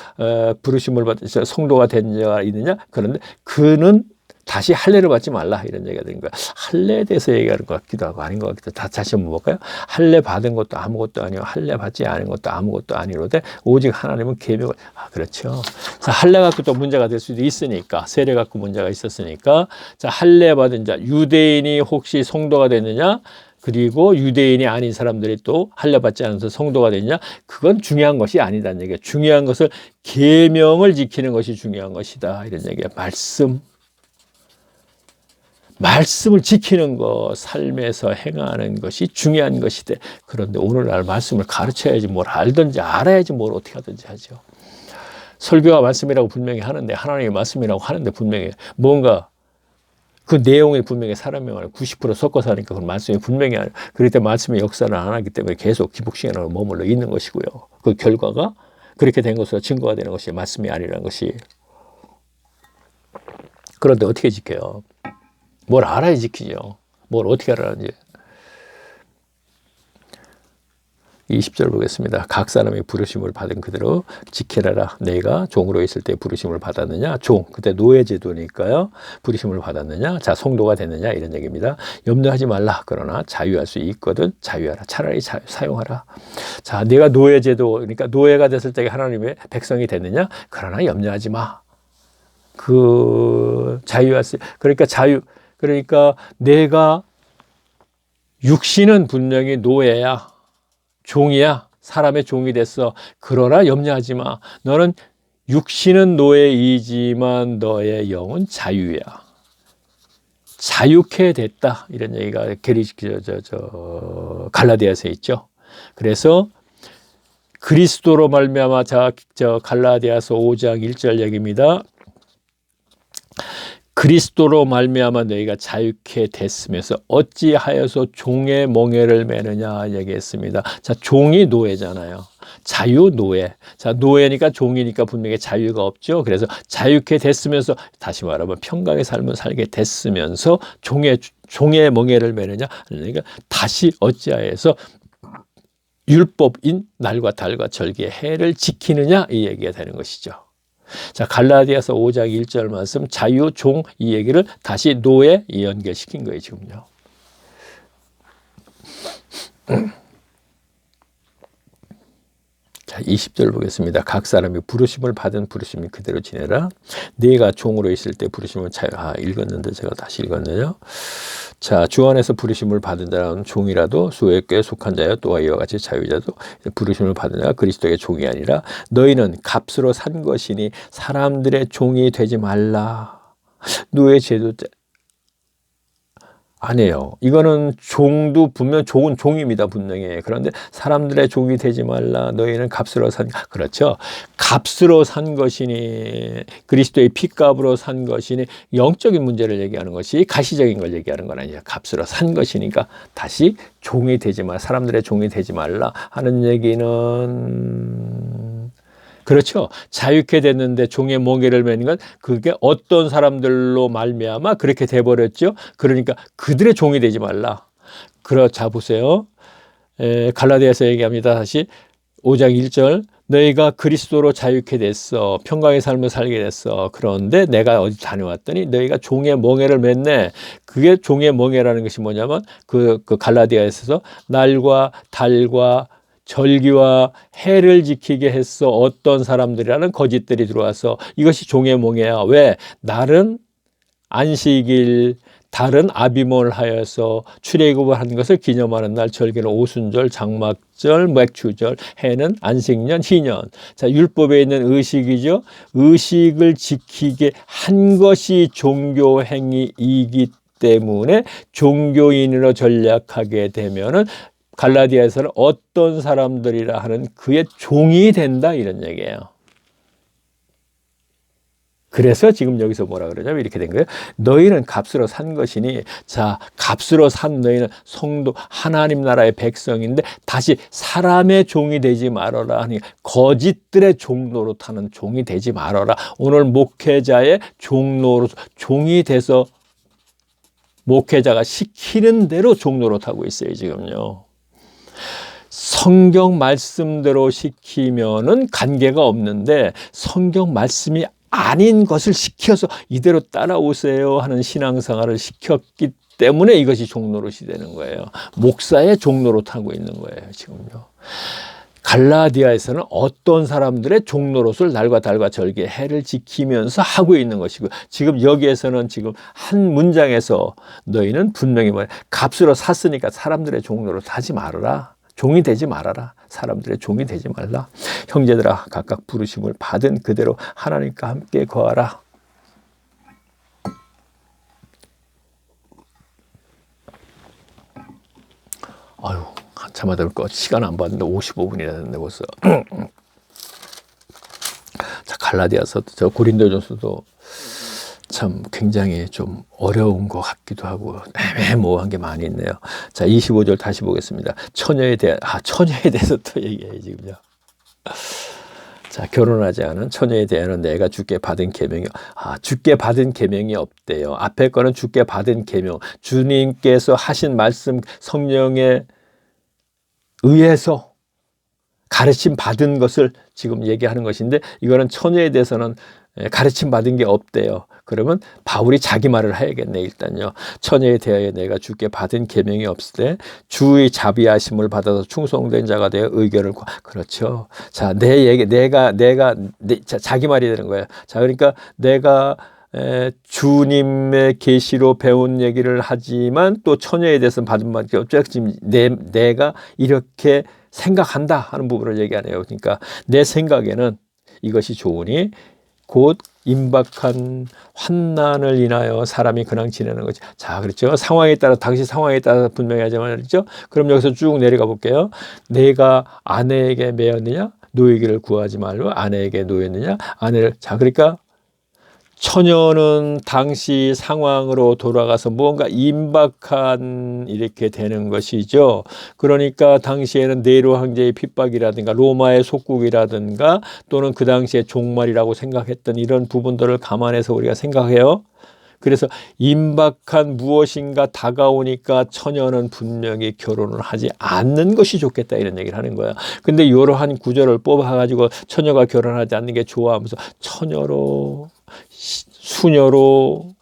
부르심을 받은 자, 성도가 된 자가 있느냐. 그런데 그는 다시 할례를 받지 말라 이런 얘기가 되는 거야. 할례에 대해서 얘기하는 것 같기도 하고 아닌 것 같기도 하고. 다시 한번 볼까요? 할례 받은 것도 아무것도 아니고 할례 받지 않은 것도 아무것도 아니로되 오직 하나님은 계명을. 아, 그렇죠. 자, 할례 갖고 또 문제가 될 수도 있으니까, 세례 갖고 문제가 있었으니까. 자, 할례 받은 자, 유대인이 혹시 성도가 됐느냐? 그리고 유대인이 아닌 사람들이 또 할례 받지 않아서 성도가 됐냐? 그건 중요한 것이 아니다는 얘기예요. 중요한 것을 계명을 지키는 것이 중요한 것이다 이런 얘기예요. 말씀을 지키는 것, 삶에서 행하는 것이 중요한 것이대. 그런데 오늘날 말씀을 가르쳐야지 뭘 알든지 알아야지 뭘 어떻게 하든지 하죠. 설교가 말씀이라고 분명히 하는데, 하나님의 말씀이라고 하는데 분명히 뭔가 그 내용이 분명히 사람의 말 90% 섞어서 하니까 그 말씀이 분명히 그럴 때 말씀의 역사를 안 하기 때문에 계속 기복신앙으로 머물러 있는 것이고요. 그 결과가 그렇게 된 것으로 증거가 되는 것이 말씀이 아니라는 것이. 그런데 어떻게 지켜요? 뭘 알아야 지키죠. 뭘 어떻게 알아야지. 20절 보겠습니다. 각 사람이 부르심을 받은 그대로 지키라라. 내가 종으로 있을 때 부르심을 받았느냐. 종, 그때 노예제도니까요. 부르심을 받았느냐. 자, 성도가 됐느냐 이런 얘기입니다. 염려하지 말라. 그러나 자유할 수 있거든 자유하라. 차라리 사용하라. 자, 내가 노예제도, 그러니까 노예가 됐을 때 하나님의 백성이 됐느냐. 그러나 염려하지 마. 그 자유할 수, 그러니까 내가 육신은 분명히 노예야. 종이야. 사람의 종이 됐어. 그러나 염려하지 마. 너는 육신은 노예이지만 너의 영은 자유야. 자유케 됐다. 이런 얘기가 갈라디아서에 있죠. 그래서 그리스도로 말미암아, 갈라디아서 5장 1절 얘기입니다. 그리스도로 말미암아 너희가 자유케 됐으면서 어찌하여서 종의 멍에를 매느냐 얘기했습니다. 자, 종이 노예잖아요. 자유, 노예. 자, 노예니까 종이니까 분명히 자유가 없죠. 그래서 자유케 됐으면서, 다시 말하면 평강의 삶을 살게 됐으면서 종의 멍에를 매느냐. 그러니까 다시 어찌하여서 율법인 날과 달과 절기의 해를 지키느냐 이 얘기가 되는 것이죠. 자, 갈라디아서 5장 1절 말씀, 자유, 종 이 얘기를 다시 노예 연결시킨 거예요, 지금요. 자, 20절 보겠습니다. 각 사람이 부르심을 받은 부르심이 그대로 지내라. 네가 종으로 있을 때 부르심을 읽었는데 제가 다시 읽었네요. 자, 주 안에서 부르심을 받은 자는 종이라도 수의 꽤 속한 자여 또한 이와 같이 자유자도 부르심을 받은 자가 그리스도의 종이 아니라 너희는 값으로 산 것이니 사람들의 종이 되지 말라. 노예 제도자 아니에요. 이거는 종도 분명 종은 종입니다. 분명히. 그런데 사람들의 종이 되지 말라. 너희는 값으로 그렇죠. 값으로 산 것이니 그리스도의 피값으로 산 것이니 영적인 문제를 얘기하는 것이 가시적인 걸 얘기하는 건 아니에요. 값으로 산 것이니까 다시 종이 되지 말라. 사람들의 종이 되지 말라 하는 얘기는 그렇죠. 자유케 됐는데 종의 멍에를 매는 건 그게 어떤 사람들로 말미암아 그렇게 돼버렸죠. 그러니까 그들의 종이 되지 말라. 자 보세요. 갈라디아서 얘기합니다. 다시 5장 1절 너희가 그리스도로 자유케 됐어. 평강의 삶을 살게 됐어. 그런데 내가 어디 다녀왔더니 너희가 종의 멍에를 맸네. 그게 종의 멍에라는 것이 뭐냐면 그 갈라디아에서 날과 달과 절기와 해를 지키게 했어. 어떤 사람들이라는 거짓들이 들어와서 이것이 종의 멍에야. 왜? 날은 안식일, 달은 아비몬을 하여서 출애굽을 한 것을 기념하는 날, 절기는 오순절, 장막절, 맥추절, 해는 안식년, 희년. 자, 율법에 있는 의식이죠. 의식을 지키게 한 것이 종교 행위이기 때문에 종교인으로 전략하게 되면은 갈라디아에서는 어떤 사람들이라 하는 그의 종이 된다, 이런 얘기예요. 그래서 지금 여기서 뭐라 그러냐면 이렇게 된 거예요. 너희는 값으로 산 것이니, 자, 값으로 산 너희는 성도 하나님 나라의 백성인데 다시 사람의 종이 되지 말아라 하니, 거짓들의 종노릇하는 종이 되지 말아라. 오늘 목회자의 종이 돼서 목회자가 시키는 대로 종노릇하고 있어요, 지금요. 성경 말씀대로 시키면은 관계가 없는데, 성경 말씀이 아닌 것을 시켜서 이대로 따라오세요 하는 신앙생활을 시켰기 때문에 이것이 종노릇이 되는 거예요. 목사의 종노릇하고 있는 거예요, 지금요. 갈라디아에서는 어떤 사람들의 종노릇을 날과 달과 절기 해를 지키면서 하고 있는 것이고, 지금 여기에서는 지금 한 문장에서 너희는 분명히 값으로 샀으니까 사람들의 종노릇 하지 말아라. 종이 되지 말아라. 사람들의 종이 되지 말라. 형제들아, 각각 부르심을 받은 그대로 하나님과 함께 거하라. 아유, 한참 하다 보니까 시간 안 봤는데 55분이나 됐네 벌써. 자, 갈라디아서도, 저 고린도전서도 참 굉장히 좀 어려운 것 같기도 하고 애매모호한 게 많이 있네요. 자, 25절 다시 보겠습니다. 처녀에 대해서 또 얘기해요, 지금요. 자, 결혼하지 않은 처녀에 대한 내가 주께 받은 계명이, 주께 받은 계명이 없대요. 앞에 거는 주께 받은 계명, 주님께서 하신 말씀, 성령에 의해서 가르침 받은 것을 지금 얘기하는 것인데, 이거는 처녀에 대해서는 가르침 받은 게 없대요. 그러면 바울이 자기 말을 해야겠네. 일단요, 처녀에 대하여 내가 주께 받은 계명이 없을 때 주의 자비하심을 받아서 충성된 자가 되어 의견을 그렇죠. 자, 자기 말이 되는 거예요. 자, 그러니까 내가 주님의 계시로 배운 얘기를 하지만 또 처녀에 대해서는 받은 말이 없죠. 지금 내가 이렇게 생각한다 하는 부분을 얘기하네요. 그러니까 내 생각에는 이것이 좋으니 곧 임박한 환난을 인하여 사람이 그냥 지내는 거죠. 자, 그렇죠. 상황에 따라, 당시 상황에 따라 분명히 하지만 그렇죠. 그럼 여기서 쭉 내려가 볼게요. 내가 아내에게 매였느냐? 노예기를 구하지 말고 아내에게 노였느냐? 아내를. 자, 그러니까 처녀는 당시 상황으로 돌아가서 뭔가 임박한 이렇게 되는 것이죠. 그러니까 당시에는 네로 황제의 핍박이라든가 로마의 속국이라든가 또는 그 당시에 종말이라고 생각했던 이런 부분들을 감안해서 우리가 생각해요. 그래서 임박한 무엇인가 다가오니까 처녀는 분명히 결혼을 하지 않는 것이 좋겠다, 이런 얘기를 하는 거야. 근데 이러한 구절을 뽑아가지고 처녀가 결혼하지 않는 게 좋아하면서 처녀로 수녀로,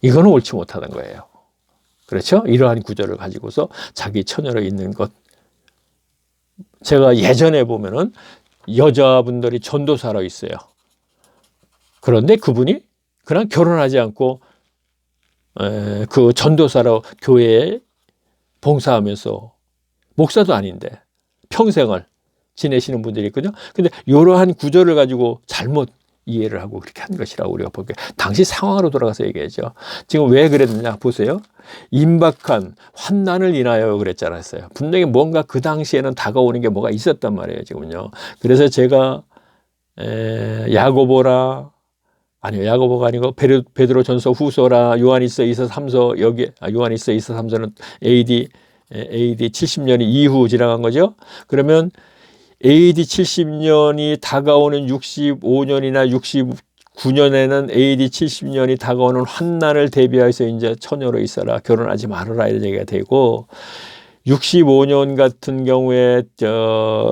이거는 옳지 못하는 거예요. 그렇죠? 이러한 구절을 가지고서 자기 처녀로 있는 것. 제가 예전에 보면은 여자분들이 전도사로 있어요. 그런데 그분이 그냥 결혼하지 않고 그 전도사로 교회에 봉사하면서 목사도 아닌데 평생을 지내시는 분들이 있거든요. 근데 이러한 구절을 가지고 잘못 이해를 하고 그렇게 한 것이라고 우리가 볼게요. 당시 상황으로 돌아가서 얘기하죠. 지금 왜 그랬느냐 보세요. 임박한 환난을 인하여 그랬잖아요. 분명히 뭔가 그 당시에는 다가오는 게 뭐가 있었단 말이에요, 지금은요. 그래서 제가 야고보가 아니고 베드로전서 후서라 요한일서 2서 3서, 여기 요한일서 2서 3서는 AD 70년이 이후 지나간 거죠. 그러면 AD 70년이 다가오는 65년이나 69년에는 AD 70년이 다가오는 환난을 대비해서 이제 처녀로 있어라, 결혼하지 말아라, 이런 얘기가 되고, 65년 같은 경우에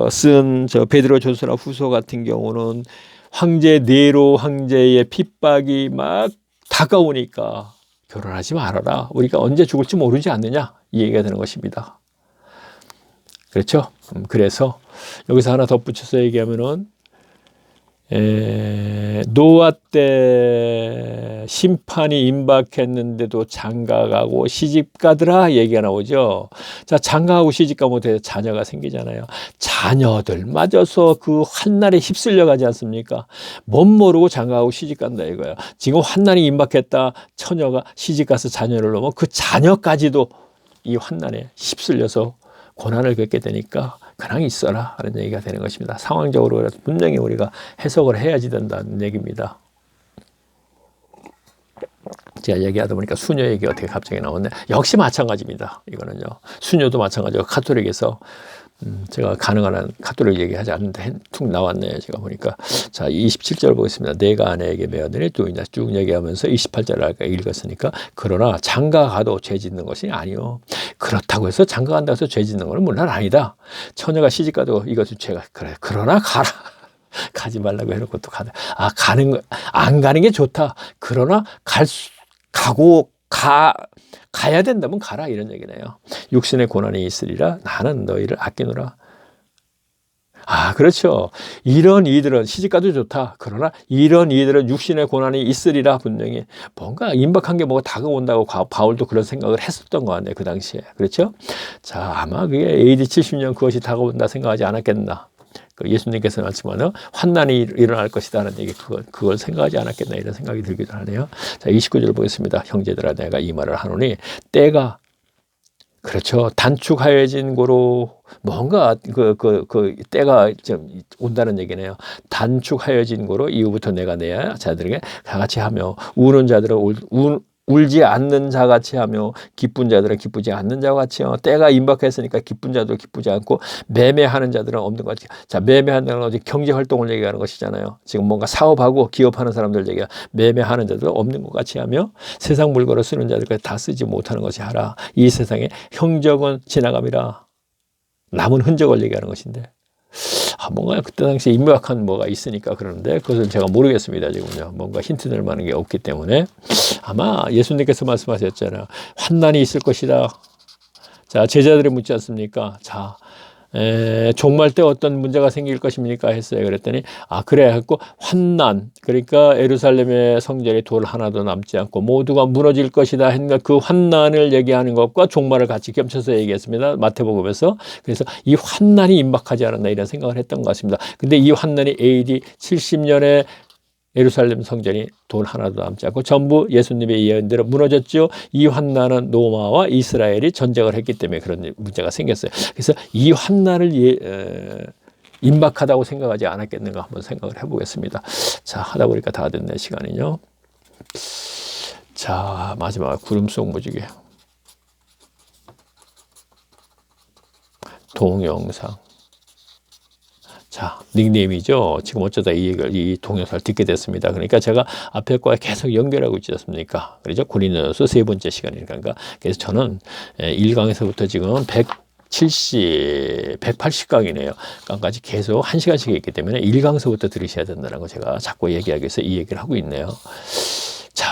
쓴 베드로전서나 후서 같은 경우는 황제 네로 황제의 핍박이 막 다가오니까 결혼하지 말아라, 우리가 언제 죽을지 모르지 않느냐, 이 얘기가 되는 것입니다. 그렇죠? 그래서 여기서 하나 덧붙여서 얘기하면은 노아 때 심판이 임박했는데도 장가가고 시집가더라 얘기가 나오죠. 자, 장가가고 시집가 못해서 자녀가 생기잖아요. 자녀들 맞아서 그 환난에 휩쓸려 가지 않습니까? 못 모르고 장가가고 시집간다 이거야. 지금 환난이 임박했다. 처녀가 시집가서 자녀를 놓으면 그 자녀까지도 이 환난에 휩쓸려서 고난을 겪게 되니까 그냥 있어라 하는 얘기가 되는 것입니다. 상황적으로 분명히 우리가 해석을 해야지 된다는 얘기입니다. 제가 얘기하다 보니까 수녀 얘기 어떻게 갑자기 나왔네. 역시 마찬가지입니다. 이거는요. 수녀도 마찬가지고 카톨릭에서 제가 가능한 한 카톨릭 얘기하지 않는데 툭 나왔네요. 제가 보니까. 자, 27절 보겠습니다. 내가 아내에게 매어드니 또 이제 쭉 얘기하면서 28절을 읽었으니까 그러나 장가 가도 죄 짓는 것이 아니요. 그렇다고 해서 장가 간다고 해서 죄 짓는 것은 물론 아니다. 처녀가 시집 가도 이것은 죄가 그래. 그러나 가라. 가지 말라고 해놓고 또 가다. 아, 안 가는 게 좋다. 그러나 가야 된다면 가라 이런 얘기네요. 육신의 고난이 있으리라 나는 너희를 아끼노라. 아, 그렇죠. 이런 이들은 시집가도 좋다. 그러나 이런 이들은 육신의 고난이 있으리라. 분명히 뭔가 임박한 게 뭐가 다가온다고 바울도 그런 생각을 했었던 것 같네요. 그 당시에. 그렇죠? 자, 아마 그게 AD 70년 그것이 다가온다 생각하지 않았겠나. 예수님께서 말씀하는 환난이 일어날 것이다 하는 얘기 그걸 생각하지 않았겠나 이런 생각이 들기도 하네요. 자, 29절 보겠습니다. 형제들아 내가 이 말을 하노니 때가 그렇죠. 단축하여진 고로 뭔가 그 때가 좀 온다는 얘기네요. 단축하여진 고로 이후부터 내가 내 자들에게 다 같이 하며 우는 자들은 울지 않는 자 같이 하며 기쁜 자들은 기쁘지 않는 자 같이 하며 때가 임박했으니까 기쁜 자도 기쁘지 않고 매매하는 자들은 없는 것 같이. 자, 매매하는 건 경제 활동을 얘기하는 것이잖아요. 지금 뭔가 사업하고 기업하는 사람들 얘기가 매매하는 자들은 없는 것 같이 하며 세상 물건을 쓰는 자들까지 다 쓰지 못하는 것이 하라. 이 세상에 형적은 지나감이라. 남은 흔적을 얘기하는 것인데 뭔가 그때 당시에 임박한 뭐가 있으니까 그러는데 그것은 제가 모르겠습니다. 지금요. 뭔가 힌트 낼 만한 게 없기 때문에 아마 예수님께서 말씀하셨잖아요. 환난이 있을 것이다. 자, 제자들이 묻지 않습니까? 자, 종말 때 어떤 문제가 생길 것입니까? 했어요. 그랬더니 그래 했고 환난 그러니까 예루살렘의 성전에 돌 하나도 남지 않고 모두가 무너질 것이다 했는가 그 환난을 얘기하는 것과 종말을 같이 겹쳐서 얘기했습니다. 마태복음에서. 그래서 이 환난이 임박하지 않았나 이런 생각을 했던 것 같습니다. 근데 이 환난이 AD 70년에 예루살렘 성전이 돌 하나도 남지 않고 전부 예수님의 예언대로 무너졌죠. 이 환난은 로마와 이스라엘이 전쟁을 했기 때문에 그런 문제가 생겼어요. 그래서 이 환난을 임박하다고 생각하지 않았겠는가 한번 생각을 해보겠습니다. 자, 하다 보니까 다 됐네 시간이요. 자, 마지막 구름 속 무지개 동영상. 자, 닉네임이죠. 지금 어쩌다 이 동영상을 듣게 됐습니다. 그러니까 제가 앞에 거에 계속 연결하고 있지 않습니까? 그렇죠? 고린도전서 3번째 시간이니까. 그래서 저는 1강에서부터 지금 180강이네요. 강까지 계속 1시간씩 있기 때문에 1강서부터 들으셔야 된다는 거 제가 자꾸 얘기하기 위해서 이 얘기를 하고 있네요. 자,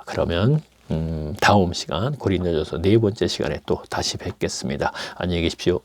그러면 다음 시간 고린도전서 4번째 시간에 또 다시 뵙겠습니다. 안녕히 계십시오.